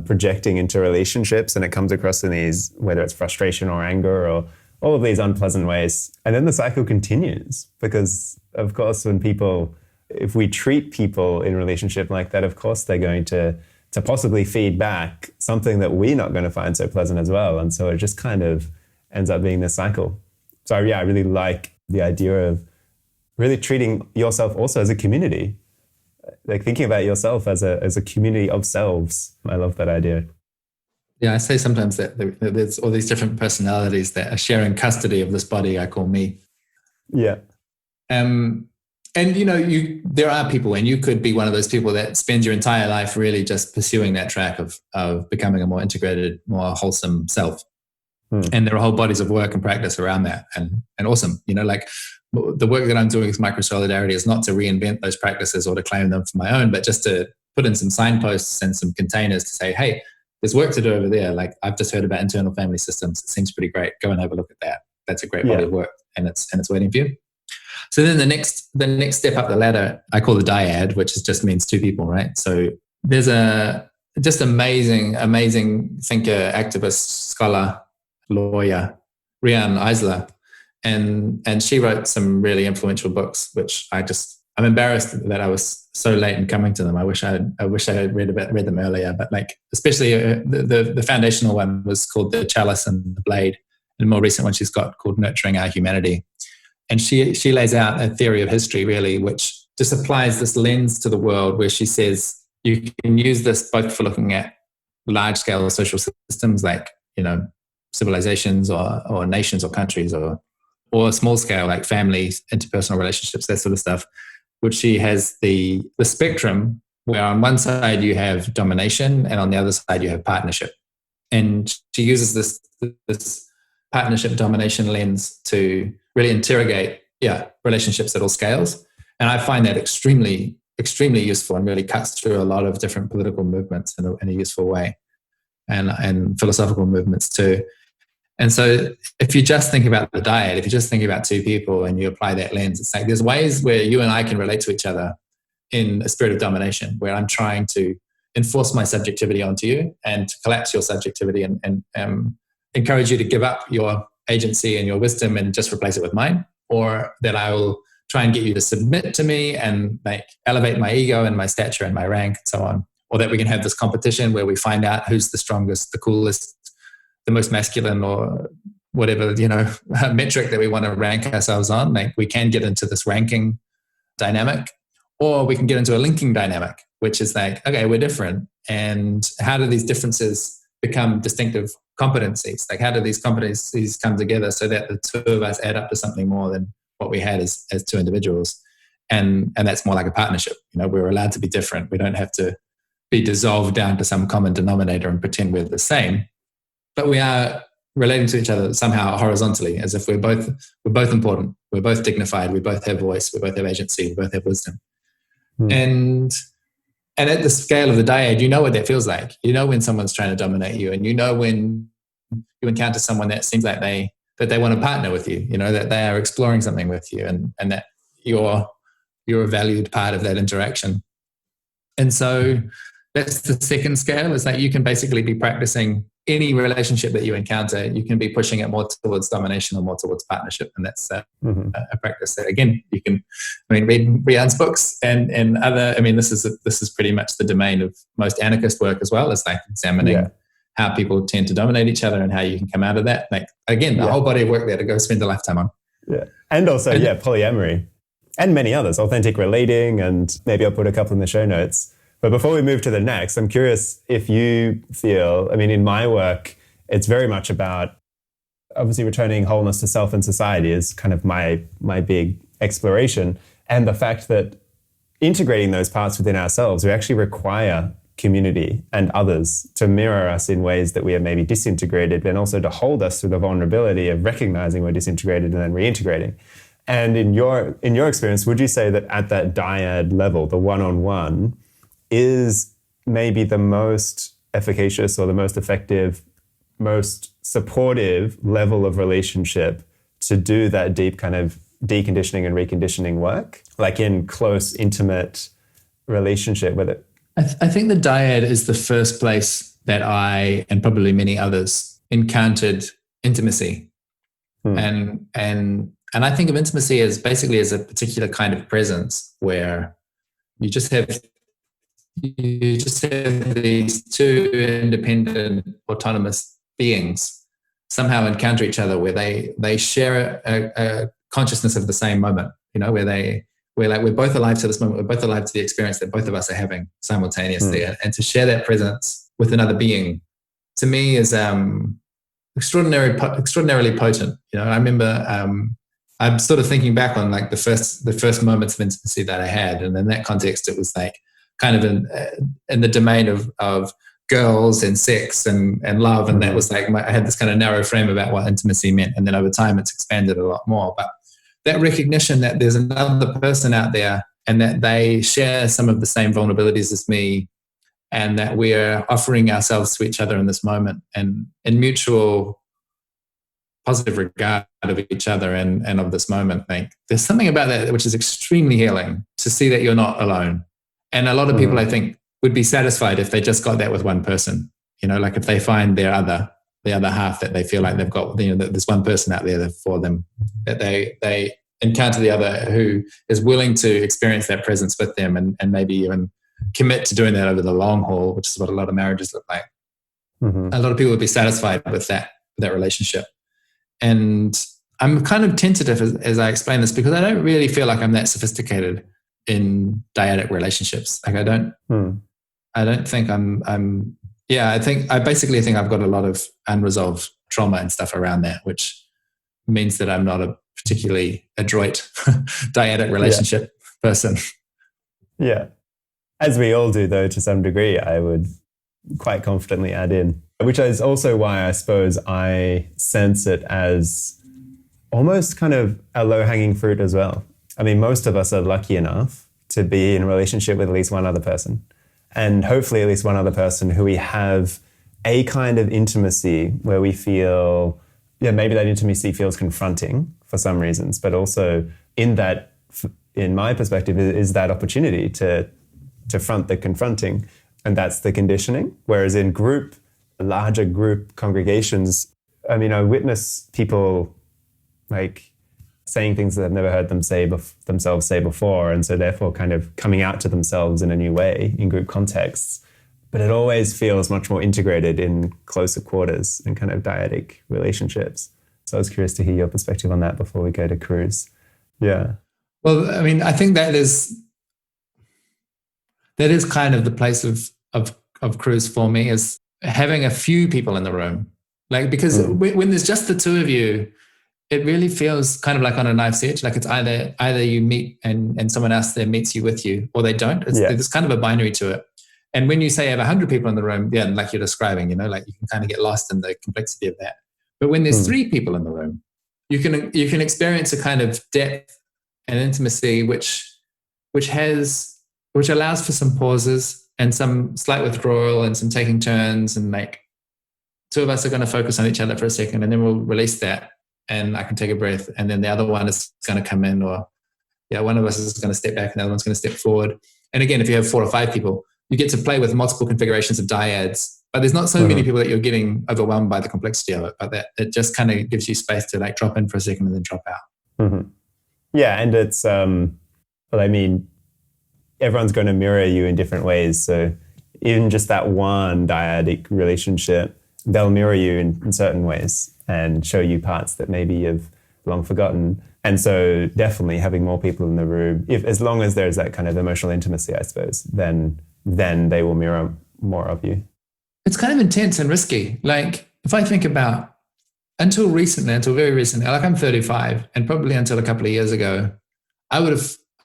projecting into relationships, and it comes across in these, whether it's frustration or anger or all of these unpleasant ways. And then the cycle continues because, of course, if we treat people in relationship like that, of course, they're going to possibly feed back something that we're not going to find so pleasant as well. And so it just kind of ends up being this cycle. So I really like the idea of really treating yourself also as a community. like thinking about yourself as a community of selves. I love that idea. Yeah, I say sometimes that there's all these different personalities that are sharing custody of this body I call me. Yeah. And there are people, and you could be one of those people that spends your entire life really just pursuing that track of becoming a more integrated, more wholesome self. And there are whole bodies of work and practice around that, and awesome. Like the work that I'm doing with micro solidarity is not to reinvent those practices or to claim them for my own, but just to put in some signposts and some containers to say, hey, there's work to do over there. Like I've just heard about internal family systems. It seems pretty great. Go and have a look at that. That's a great body of work, and it's waiting for you. So then the next step up the ladder, I call the dyad, which just means two people, right? So there's a just amazing thinker, activist, scholar, lawyer, Rian Eisler, and she wrote some really influential books, which I'm embarrassed that I was so late in coming to them. I wish I had read them earlier, but like especially the foundational one was called The Chalice and the Blade, and the more recent one she's got called Nurturing Our Humanity. And she lays out a theory of history, really, which just applies this lens to the world where she says you can use this both for looking at large-scale social systems like, civilizations or nations or countries or small-scale like families, interpersonal relationships, that sort of stuff, which she has the spectrum where on one side you have domination and on the other side you have partnership. And she uses this partnership domination lens to really interrogate, relationships at all scales. And I find that extremely, extremely useful and really cuts through a lot of different political movements in a useful way, and philosophical movements too. And so if you just think about the dyad, if you just think about two people and you apply that lens, it's like there's ways where you and I can relate to each other in a spirit of domination, where I'm trying to enforce my subjectivity onto you and to collapse your subjectivity and encourage you to give up your agency and your wisdom and just replace it with mine, or that I will try and get you to submit to me and like elevate my ego and my stature and my rank and so on, or that we can have this competition where we find out who's the strongest, the coolest, the most masculine, or whatever, metric that we want to rank ourselves on. Like we can get into this ranking dynamic, or we can get into a linking dynamic, which is like, okay, we're different. And how do these differences become distinctive competencies? Like how do these competencies come together so that the two of us add up to something more than what we had as two individuals? And that's more like a partnership. We're allowed to be different. We don't have to be dissolved down to some common denominator and pretend we're the same, but we are relating to each other somehow horizontally, as if we're both important, we're both dignified, we both have voice, we both have agency, we both have wisdom. And at the scale of the dyad, you know what that feels like. You know when someone's trying to dominate you, and you know when you encounter someone that seems like they want to partner with you, that they are exploring something with you, and that you're a valued part of that interaction. And so that's the second scale, is that you can basically be practicing any relationship that you encounter. You can be pushing it more towards domination or more towards partnership. And that's a practice that, again, you can, read Rian's books and other, this is pretty much the domain of most anarchist work as well, as like examining how people tend to dominate each other and how you can come out of that. Like, again, the whole body of work there to go spend a lifetime on. Yeah. And also, polyamory and many others, authentic relating, and maybe I'll put a couple in the show notes. But before we move to the next, I'm curious if you feel, in my work, it's very much about obviously returning wholeness to self and society is kind of my big exploration. And the fact that integrating those parts within ourselves, we actually require community and others to mirror us in ways that we are maybe disintegrated, and also to hold us through the vulnerability of recognizing we're disintegrated and then reintegrating. And in your experience, would you say that at that dyad level, the one-on-one is maybe the most efficacious or the most effective, most supportive level of relationship to do that deep kind of deconditioning and reconditioning work, like in close, intimate relationship with it? I think the dyad is the first place that I, and probably many others, encountered intimacy. And I think of intimacy as basically as a particular kind of presence where you just have these two independent, autonomous beings somehow encounter each other, where they share a consciousness of the same moment, where we're both alive to this moment, we're both alive to the experience that both of us are having simultaneously. And to share that presence with another being, to me, is extraordinarily potent. I remember I'm sort of thinking back on like the first moments of intimacy that I had, and in that context, it was like kind of in the domain of girls and sex and love, and that was like I had this kind of narrow frame about what intimacy meant, and then over time it's expanded a lot more. But that recognition that there's another person out there and that they share some of the same vulnerabilities as me, and that we're offering ourselves to each other in this moment and in mutual positive regard of each other and of this moment. Like there's something about that which is extremely healing, to see that you're not alone. And a lot of people, I think, would be satisfied if they just got that with one person. Like if they find the other half, that they feel like they've got, that there's one person out there for them, that they encounter the other who is willing to experience that presence with them, and maybe even commit to doing that over the long haul, which is what a lot of marriages look like. A lot of people would be satisfied with that relationship. And I'm kind of tentative as I explain this, because I don't really feel like I'm that sophisticated in dyadic relationships. Like I don't think I basically think I've got a lot of unresolved trauma and stuff around that, which means that I'm not a particularly adroit dyadic relationship person. Yeah. As we all do, though, to some degree, I would quite confidently add in, which is also why I suppose I sense it as almost kind of a low-hanging fruit as well. I mean, most of us are lucky enough to be in a relationship with at least one other person, and hopefully at least one other person who we have a kind of intimacy where we feel, maybe that intimacy feels confronting for some reasons, but also in my perspective, is that opportunity to front the confronting, and that's the conditioning. Whereas in larger group congregations, I mean, I witness people like saying things that I've never heard themselves say before, and so therefore kind of coming out to themselves in a new way in group contexts. But it always feels much more integrated in closer quarters and kind of dyadic relationships. So I was curious to hear your perspective on that before we go to Cruz. Yeah. Well, I mean, I think that is kind of the place of Cruz for me, is having a few people in the room. Like, because when there's just the two of you, it really feels kind of like on a knife's edge. Like it's either you meet and someone else there meets you with you, or they don't. There's kind of a binary to it. And when you say you have 100 people in the room, like you're describing, like you can kind of get lost in the complexity of that. But when there's 3 people in the room, you can experience a kind of depth and intimacy which allows for some pauses and some slight withdrawal and some taking turns, and like 2 of us are going to focus on each other for a second, and then we'll release that, and I can take a breath, and then the other one is going to come in, or one of us is going to step back and the other one's going to step forward. And again, if you have 4 or 5 people, you get to play with multiple configurations of dyads, but there's not so many people that you're getting overwhelmed by the complexity of it, but that it just kind of gives you space to like drop in for a second and then drop out. Yeah, and it's I mean, everyone's going to mirror you in different ways. So in just that one dyadic relationship, they'll mirror you in certain ways and show you parts that maybe you've long forgotten. And so definitely having more people in the room, as long as there's that kind of emotional intimacy, I suppose, then they will mirror more of you. It's kind of intense and risky. Like if I think about until very recently, like I'm 35, and probably until a couple of years ago, I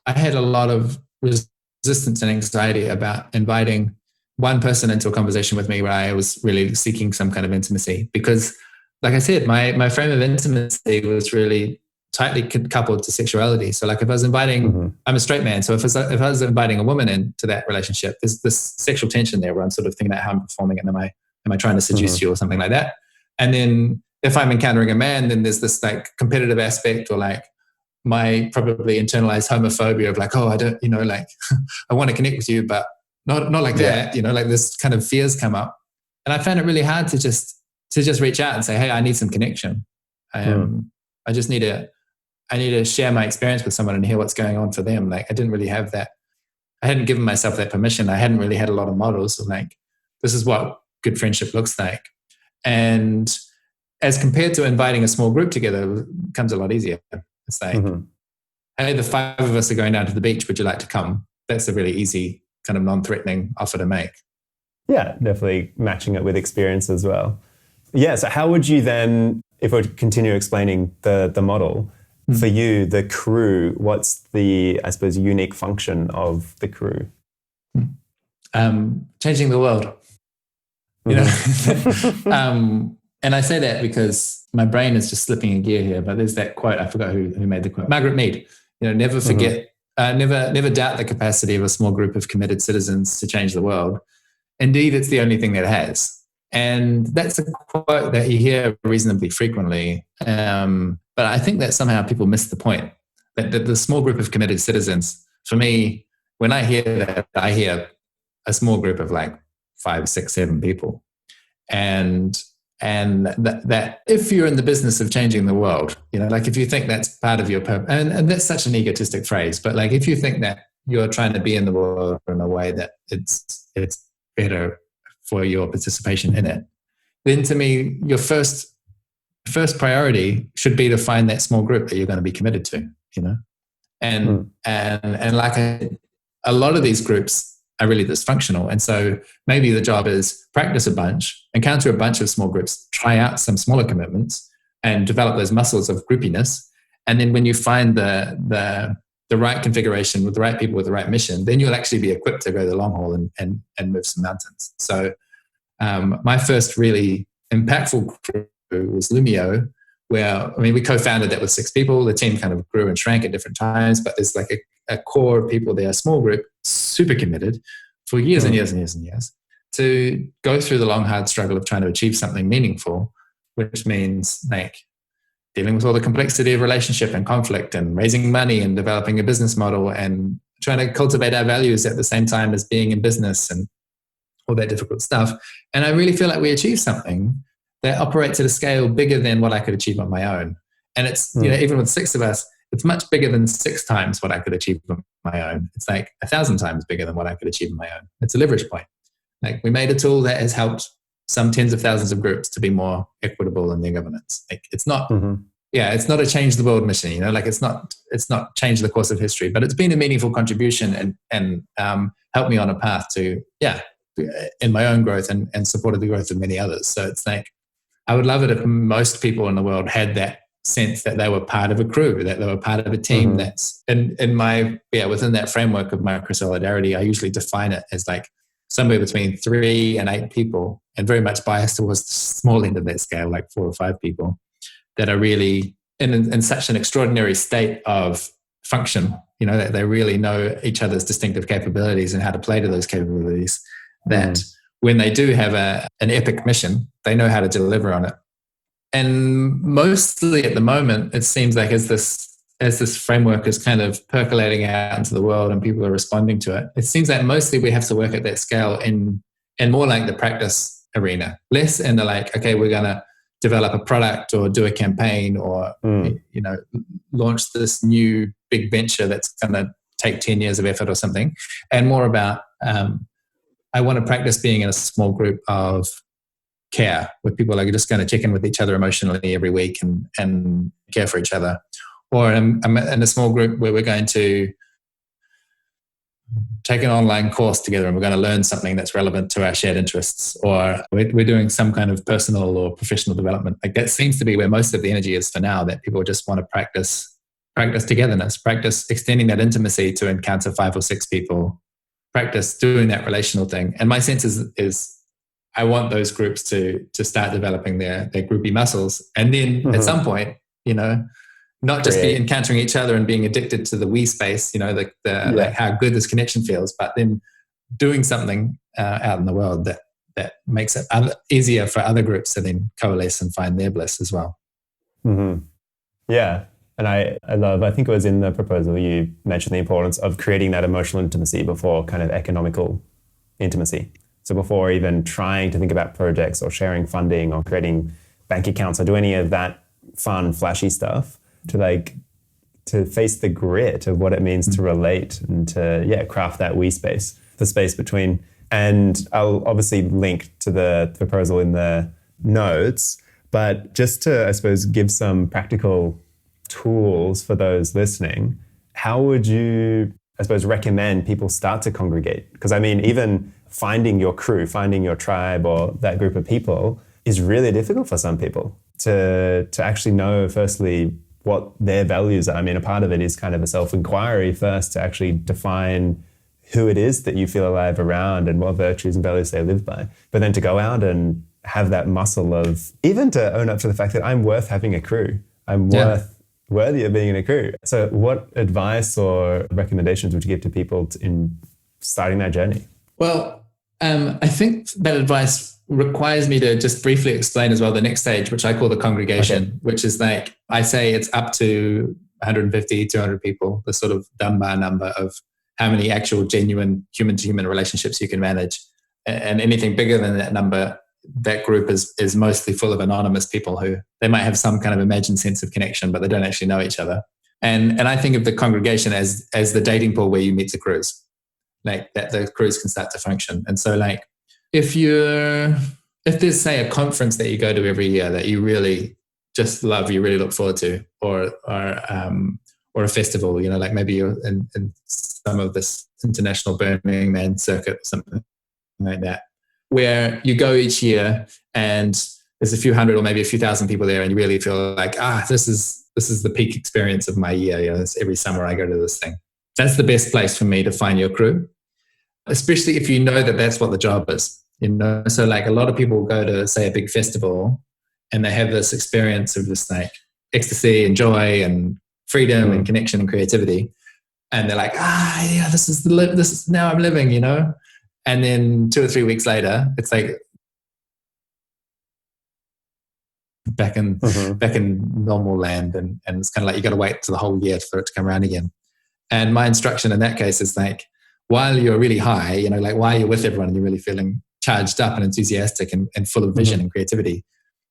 had a lot of resistance and anxiety about inviting one person into a conversation with me where I was really seeking some kind of intimacy, because like I said, my frame of intimacy was really tightly coupled to sexuality. So like if I was inviting, I'm a straight man. So if I was inviting a woman into that relationship, there's this sexual tension there where I'm sort of thinking about how I'm performing, and am I trying to seduce you or something like that? And then if I'm encountering a man, then there's this like competitive aspect, or like my probably internalized homophobia of like, oh, I don't, like I want to connect with you, but not like that, like this kind of fears come up. And I found it really hard to just reach out and say, hey, I need some connection. I just need to share my experience with someone and hear what's going on for them. Like I didn't really have that. I hadn't given myself that permission. I hadn't really had a lot of models of like, this is what good friendship looks like. And as compared to inviting a small group together, it becomes a lot easier. It's like, hey, the 5 of us are going down to the beach. Would you like to come? That's a really easy kind of non-threatening offer to make. Yeah, definitely matching it with experience as well. Yeah, so how would you then, if we continue explaining the model, for you, the crew, what's the, I suppose, unique function of the crew? Changing the world. You know, and I say that because my brain is just slipping a gear here. But there's that quote. I forgot who made the quote. Margaret Mead. You know, never forget, never doubt the capacity of a small group of committed citizens to change the world. Indeed, it's the only thing that has. And that's a quote that you hear reasonably frequently. But I think that somehow people miss the point. That the small group of committed citizens, for me, when I hear that, I hear a small group of like 5, 6, 7 people. And that if you're in the business of changing the world, you know, like if you think that's part of your purpose, and that's such an egotistic phrase, but like if you think that you're trying to be in the world in a way that it's better for your participation in it, then to me, your first priority should be to find that small group that you're going to be committed to, you know, and like a lot of these groups are really dysfunctional. And so maybe the job is practice a bunch, encounter a bunch of small groups, try out some smaller commitments and develop those muscles of groupiness. And then when you find the right configuration with the right people with the right mission, then you'll actually be equipped to go the long haul and move some mountains. So my first really impactful crew was Lumio, where, I mean, we co-founded that with 6 people. The team kind of grew and shrank at different times, but there's like a core of people there, a small group, super committed for years and years and years and years to go through the long, hard struggle of trying to achieve something meaningful, which means like dealing with all the complexity of relationship and conflict and raising money and developing a business model and trying to cultivate our values at the same time as being in business and all that difficult stuff. And I really feel like we achieved something that operates at a scale bigger than what I could achieve on my own. And it's, you know, even with 6 of us, it's much bigger than 6 times what I could achieve on my own. It's like 1,000 times bigger than what I could achieve on my own. It's a leverage point. Like we made a tool that has helped some tens of thousands of groups to be more equitable in their governance. Like it's not, it's not a change the world mission, you know, like it's not changed the course of history, but it's been a meaningful contribution and helped me on a path to, in my own growth and supported the growth of many others. So it's like, I would love it if most people in the world had that sense that they were part of a crew, that they were part of a team. That's in my, within that framework of micro-solidarity, I usually define it as like somewhere between 3 and 8 people, and very much biased towards the small end of that scale, like 4 or 5 people that are really in such an extraordinary state of function, you know, that they really know each other's distinctive capabilities and how to play to those capabilities, that when they do have an epic mission, they know how to deliver on it. And mostly at the moment, it seems like as this framework is kind of percolating out into the world and people are responding to it, it seems like mostly we have to work at that scale in more like the practice arena, less in the like, okay, we're going to develop a product or do a campaign or, you know, launch this new big venture that's going to take 10 years of effort or something, and more about, I want to practice being in a small group of care where people are just going to check in with each other emotionally every week and care for each other. Or I'm in a small group where we're going to take an online course together and we're going to learn something that's relevant to our shared interests. Or we're doing some kind of personal or professional development. Like that seems to be where most of the energy is for now, that people just want to practice togetherness, practice extending that intimacy to encounter 5 or 6 people, practice doing that relational thing. And my sense is I want those groups to start developing their groupie muscles. And then at some point, you know, not just be encountering each other and being addicted to the we space, you know, like how good this connection feels, but then doing something out in the world that makes it easier for other groups to then coalesce and find their bliss as well. Yeah. And I think it was in the proposal you mentioned the importance of creating that emotional intimacy before kind of economical intimacy. So before even trying to think about projects or sharing funding or creating bank accounts or do any of that fun, flashy stuff, to face the grit of what it means to relate and to craft that we space, the space between. And I'll obviously link to the proposal in the notes, but just to, I suppose, give some practical tools for those listening, how would you, I suppose, recommend people start to congregate? Because I mean, even finding your crew, finding your tribe or that group of people is really difficult for some people to actually know, firstly, what their values are. I mean, a part of it is kind of a self-inquiry first to actually define who it is that you feel alive around and what virtues and values they live by. But then to go out and have that muscle of, even to own up to the fact that I'm worth having a crew. I'm worthy of being in a crew. So what advice or recommendations would you give to people in starting that journey? Well, I think that advice requires me to just briefly explain as well the next stage, which I call the congregation, which is like, I say it's up to 150, 200 people, the sort of Dunbar number of how many actual genuine human-to-human relationships you can manage. And anything bigger than that number, that group is mostly full of anonymous people who they might have some kind of imagined sense of connection, but they don't actually know each other. And I think of the congregation as the dating pool where you meet the crews, like that the crews can start to function. And so like, if there's say a conference that you go to every year that you really just love, you really look forward to, or a festival, you know, like maybe you're in some of this international Burning Man circuit or something like that, where you go each year and there's a few hundred or maybe a few thousand people there and you really feel like, this is the peak experience of my year. You know, it's every summer I go to this thing. That's the best place for me to find your crew, especially if you know that that's what the job is, you know? So like a lot of people go to say a big festival and they have this experience of just like ecstasy and joy and freedom and connection and creativity. And they're like, this is now I'm living, you know? And then 2 or 3 weeks later, it's like back in normal land. And it's kind of like, you got to wait till the whole year for it to come around again. And my instruction in that case is like, while you're really high, you know, like while you're with everyone and you're really feeling charged up and enthusiastic and full of vision and creativity,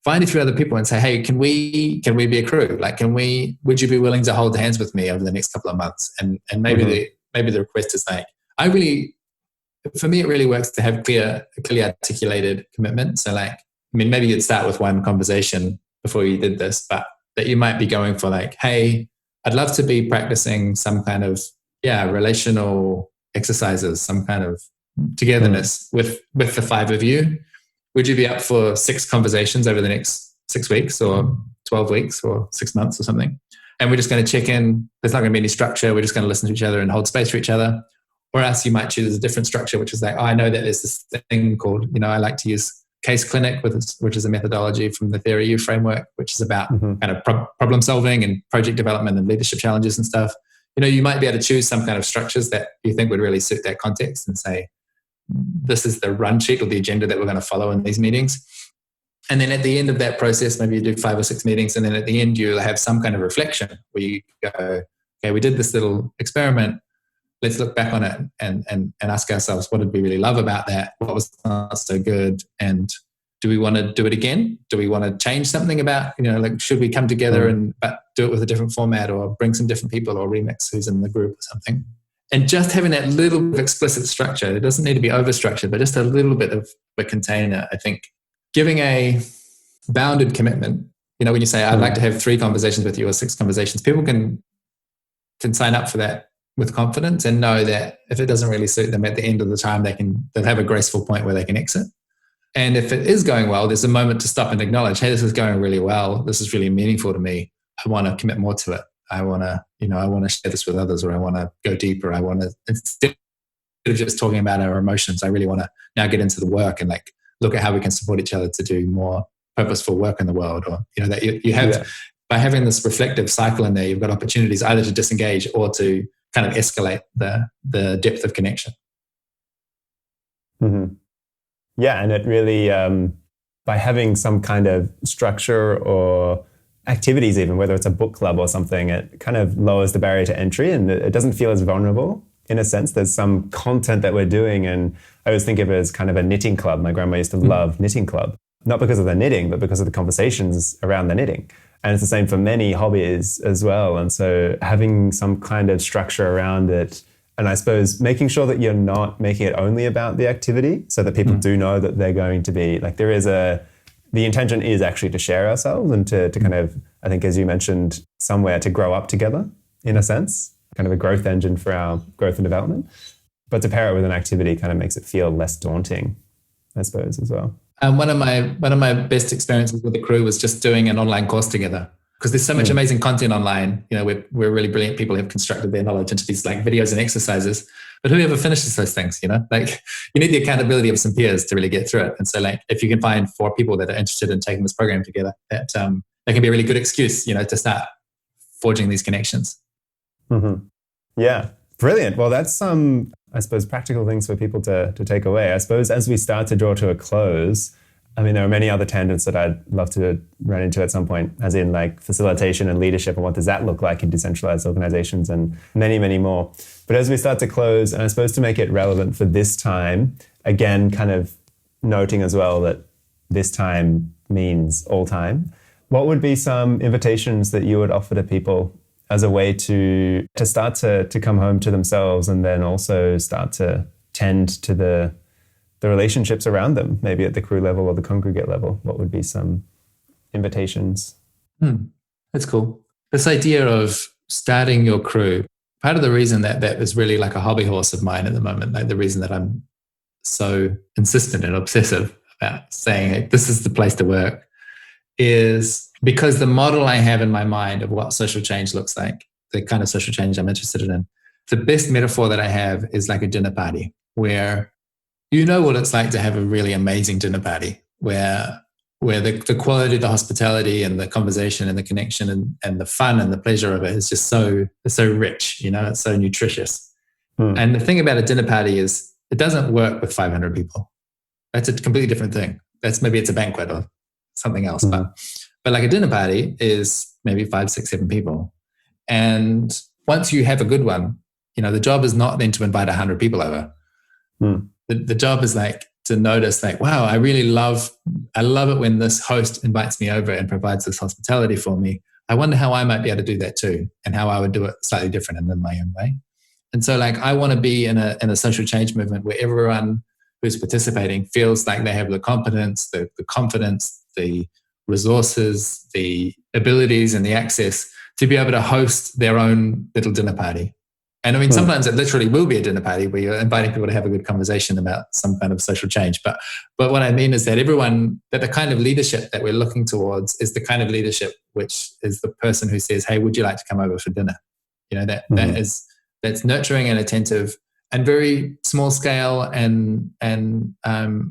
find a few other people and say, hey, can we be a crew? Like, would you be willing to hold hands with me over the next couple of months? And maybe the request is like, for me, it really works to have clearly articulated commitment. So like, I mean, maybe you'd start with one conversation before you did this, but that you might be going for like, hey, I'd love to be practicing some kind of, relational exercises, some kind of togetherness with the 5 of you. Would you be up for 6 conversations over the next 6 weeks or 12 weeks or 6 months or something? And we're just going to check in. There's not going to be any structure. We're just going to listen to each other and hold space for each other. Or else you might choose a different structure, which is like, I know that there's this thing called, I like to use case clinic, which is a methodology from the Theory U framework, which is about kind of problem solving and project development and leadership challenges and stuff. You might be able to choose some kind of structures that you think would really suit that context and say, this is the run sheet or the agenda that we're going to follow in these meetings. And then at the end of that process, maybe you do 5 or 6 meetings. And then at the end, you'll have some kind of reflection where you go, okay, we did this little experiment. Let's look back on it and ask ourselves, what did we really love about that? What was not so good? And do we want to do it again? Do we want to change something about, like, should we come together but do it with a different format or bring some different people or remix who's in the group or something? And just having that little bit of explicit structure, it doesn't need to be over-structured, but just a little bit of a container, I think. Giving a bounded commitment, when you say, I'd like to have 3 conversations with you or 6 conversations, people can sign up for that with confidence and know that if it doesn't really suit them at the end of the time, they'll have a graceful point where they can exit. And if it is going well, there's a moment to stop and acknowledge, hey, this is going really well. This is really meaningful to me. I want to commit more to it. I want to share this with others, or I want to go deeper. I want to, instead of just talking about our emotions, I really want to now get into the work and like look at how we can support each other to do more purposeful work in the world. Or, that you have, by having this reflective cycle in there, you've got opportunities either to disengage or to kind of escalate the depth of connection. Mm-hmm. Yeah, and it really, by having some kind of structure or activities even, whether it's a book club or something, it kind of lowers the barrier to entry and it doesn't feel as vulnerable in a sense. There's some content that we're doing, and I always think of it as kind of a knitting club. My grandma used to love knitting club, not because of the knitting, but because of the conversations around the knitting. And it's the same for many hobbies as well. And so having some kind of structure around it, and I suppose making sure that you're not making it only about the activity so that people do know that they're going to be, like the intention is actually to share ourselves and to kind of, I think as you mentioned, somewhere to grow up together in a sense. kind of a growth engine for our growth and development. But to pair it with an activity kind of makes it feel less daunting, I suppose, as well. One of my best experiences with the crew was just doing an online course together, because there's so much amazing content online. You know, we're really brilliant people who have constructed their knowledge into these like videos and exercises. But whoever finishes those things, you know, like you need the accountability of some peers to really get through it. And so, like, if you can find 4 people that are interested in taking this program together, that can be a really good excuse, you know, to start forging these connections. Mm-hmm. Yeah, brilliant. Well, that's some, I suppose, practical things for people to take away. I suppose as we start to draw to a close, I mean, there are many other tangents that I'd love to run into at some point, as in like facilitation and leadership and what does that look like in decentralized organizations and many, many more. But as we start to close, and I suppose to make it relevant for this time, again, kind of noting as well that this time means all time, what would be some invitations that you would offer to people as a way to start to come home to themselves, and then also start to tend to the relationships around them, maybe at the crew level or the congregate level? What would be some invitations? That's cool. This idea of starting your crew, part of the reason that is really like a hobby horse of mine at the moment, like the reason that I'm so insistent and obsessive about saying, hey, this is the place to work, is because the model I have in my mind of what social change looks like, the kind of social change I'm interested in, the best metaphor that I have is like a dinner party, where you know what it's like to have a really amazing dinner party, where the quality, the hospitality and the conversation and the connection and the fun and the pleasure of it is just so rich, you know, it's so nutritious. And the thing about a dinner party is it doesn't work with 500 people. That's a completely different thing. Maybe it's a banquet or something else. But like a dinner party is maybe 5, 6, 7 people. And once you have a good one, you know, the job is not then to invite 100 people over. The job is like to notice like, wow, I love it when this host invites me over and provides this hospitality for me. I wonder how I might be able to do that too, and how I would do it slightly different and in my own way. And so like, I want to be in a social change movement where everyone who's participating feels like they have the competence, the confidence, the resources, the abilities and the access to be able to host their own little dinner party. And I mean, sometimes it literally will be a dinner party where you're inviting people to have a good conversation about some kind of social change. But what I mean is that that the kind of leadership that we're looking towards is the kind of leadership which is the person who says, hey, would you like to come over for dinner? You know, that's nurturing and attentive and very small scale and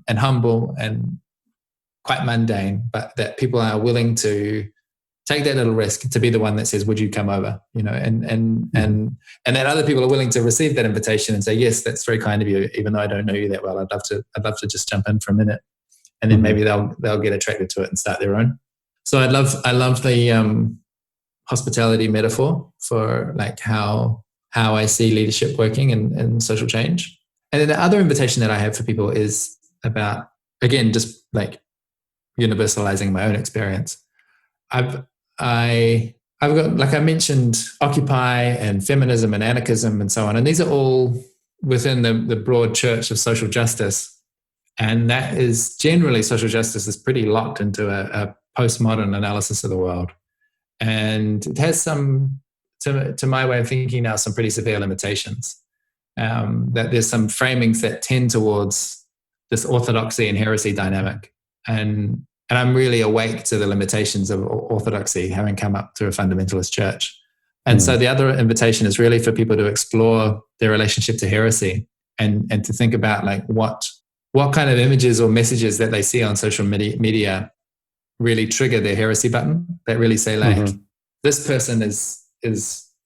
humble and quite mundane, but that people are willing to take that little risk to be the one that says, would you come over? You know, and that other people are willing to receive that invitation and say, yes, that's very kind of you, even though I don't know you that well. I'd love to just jump in for a minute. And then maybe they'll get attracted to it and start their own. So I love the hospitality metaphor for like how I see leadership working in social change. And then the other invitation that I have for people is about, again, just like universalizing my own experience. I've got, like I mentioned, Occupy and feminism and anarchism and so on. And these are all within the broad church of social justice. And that is generally, social justice is pretty locked into a postmodern analysis of the world. And it has some, to my way of thinking now, some pretty severe limitations. That there's some framings that tend towards this orthodoxy and heresy dynamic. And I'm really awake to the limitations of orthodoxy, having come up through a fundamentalist church. And so the other invitation is really for people to explore their relationship to heresy and to think about like what kind of images or messages that they see on social media really trigger their heresy button, that really say like, this person is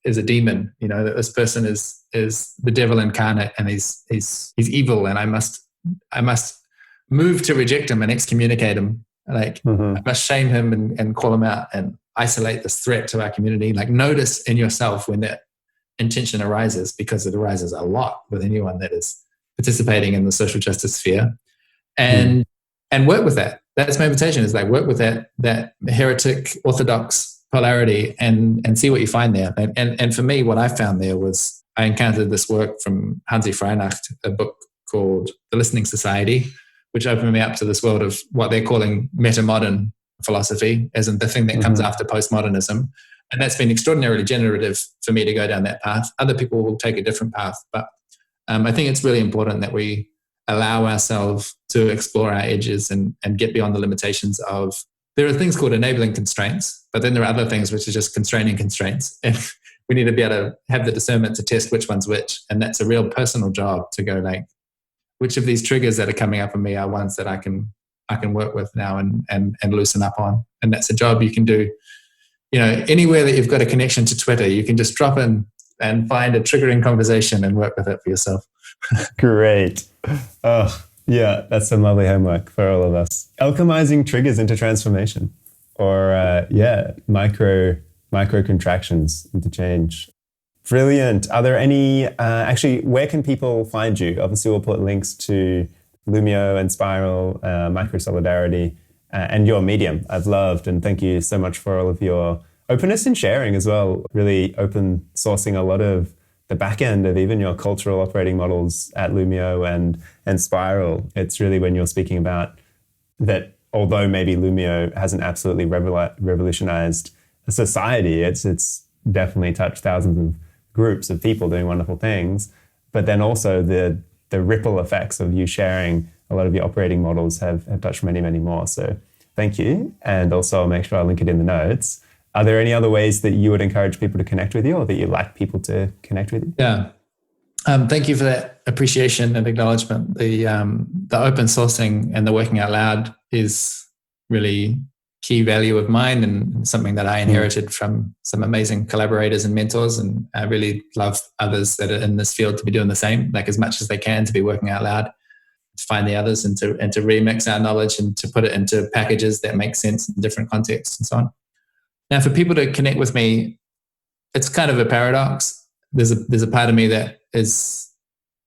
a demon, you know, that this person is the devil incarnate and he's evil, and I must move to reject him and excommunicate him. Like I must shame him and call him out and isolate this threat to our community. Like, notice in yourself when that intention arises, because it arises a lot with anyone that is participating in the social justice sphere, and work with that. That's my invitation, is like work with that heretic orthodox polarity and see what you find there. And for me, what I found there was I encountered this work from Hansi Freinacht, a book called The Listening Society, which opened me up to this world of what they're calling metamodern philosophy, as in the thing that comes after postmodernism. And that's been extraordinarily generative for me to go down that path. Other people will take a different path. But I think it's really important that we allow ourselves to explore our edges and get beyond the limitations of, there are things called enabling constraints, but then there are other things which are just constraining constraints. And we need to be able to have the discernment to test which one's which. And that's a real personal job to go like, which of these triggers that are coming up in me are ones that I can work with now and loosen up on. And that's a job you can do, anywhere that you've got a connection to Twitter, you can just drop in and find a triggering conversation and work with it for yourself. Great. Oh, yeah, that's some lovely homework for all of us. Alchemizing triggers into transformation, or micro contractions into change. Brilliant. Are there any, where can people find you? Obviously, we'll put links to Lumio, Enspiral, Micro Solidarity, and your Medium. I've loved, and thank you so much for all of your openness and sharing as well. Really open sourcing a lot of the back end of even your cultural operating models at Lumio and Enspiral. It's really when you're speaking about that, although maybe Lumio hasn't absolutely revolutionized society, it's definitely touched thousands of groups of people doing wonderful things. But then also the ripple effects of you sharing a lot of your operating models have touched many, many more. So thank you. And also I'll make sure I link it in the notes. Are there any other ways that you would encourage people to connect with you, or that you'd like people to connect with you? Yeah. Thank you for that appreciation and acknowledgement. The open sourcing and the working out loud is really key value of mine, and something that I inherited from some amazing collaborators and mentors. And I really love others that are in this field to be doing the same, like as much as they can, to be working out loud, to find the others and to remix our knowledge and to put it into packages that make sense in different contexts and so on. Now, for people to connect with me, it's kind of a paradox. There's a part of me that is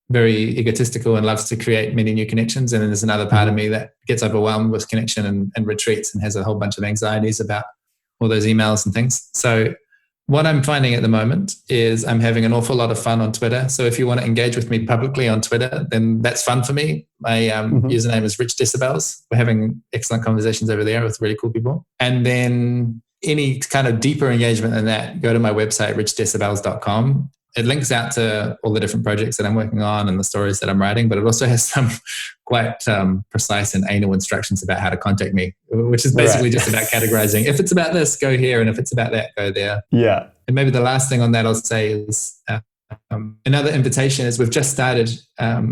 very egotistical and loves to create many new connections. And then there's another part of me that gets overwhelmed with connection and retreats and has a whole bunch of anxieties about all those emails and things. So what I'm finding at the moment is I'm having an awful lot of fun on Twitter. So if you want to engage with me publicly on Twitter, then that's fun for me. My username is Rich Decibels. We're having excellent conversations over there with really cool people. And then any kind of deeper engagement than that, go to my website, richdecibels.com. It links out to all the different projects that I'm working on and the stories that I'm writing, but it also has some quite precise and anal instructions about how to contact me, which is basically just about categorizing. If it's about this, go here. And if it's about that, go there. Yeah. And maybe the last thing on that I'll say is another invitation is we've just started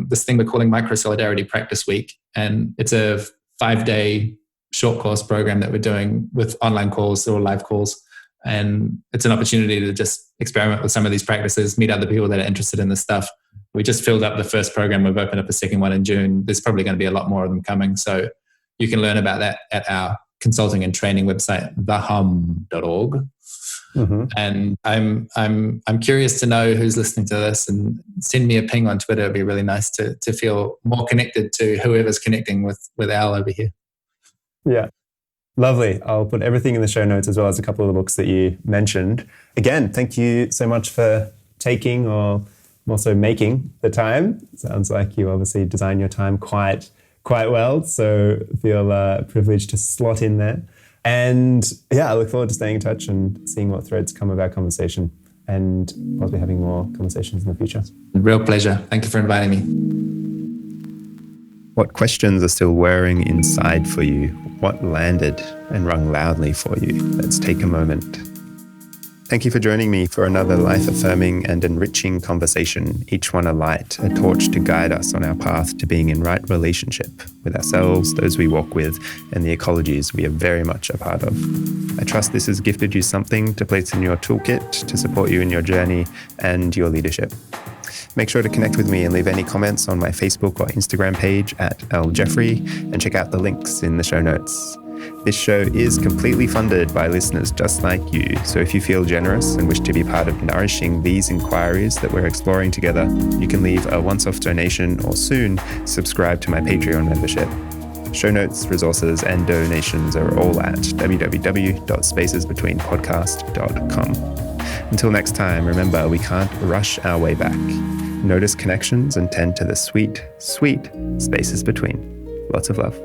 this thing we're calling Micro Solidarity Practice Week. And it's a 5-day short course program that we're doing with online calls or live calls. And it's an opportunity to just experiment with some of these practices, meet other people that are interested in this stuff. We just filled up the first program. We've opened up a second one in June. There's probably going to be a lot more of them coming. So you can learn about that at our consulting and training website, thehum.org. And I'm curious to know who's listening to this, and send me a ping on Twitter. It'd be really nice to feel more connected to whoever's connecting with Al over here. Yeah. Lovely. I'll put everything in the show notes, as well as a couple of the books that you mentioned. Again, thank you so much for taking, or also making, the time. Sounds like you obviously design your time quite well. So feel privileged to slot in there. And yeah, I look forward to staying in touch and seeing what threads come of our conversation, and possibly having more conversations in the future. Real pleasure. Thank you for inviting me. What questions are still whirring inside for you? What landed and rung loudly for you? Let's take a moment. Thank you for joining me for another life-affirming and enriching conversation, each one a light, a torch to guide us on our path to being in right relationship with ourselves, those we walk with, and the ecologies we are very much a part of. I trust this has gifted you something to place in your toolkit to support you in your journey and your leadership. Make sure to connect with me and leave any comments on my Facebook or Instagram page at @ljeffrey, and check out the links in the show notes. This show is completely funded by listeners just like you, so if you feel generous and wish to be part of nourishing these inquiries that we're exploring together, you can leave a once-off donation or soon subscribe to my Patreon membership. Show notes, resources, and donations are all at www.spacesbetweenpodcast.com. Until next time, remember, we can't rush our way back. Notice connections and tend to the sweet, sweet spaces between. Lots of love.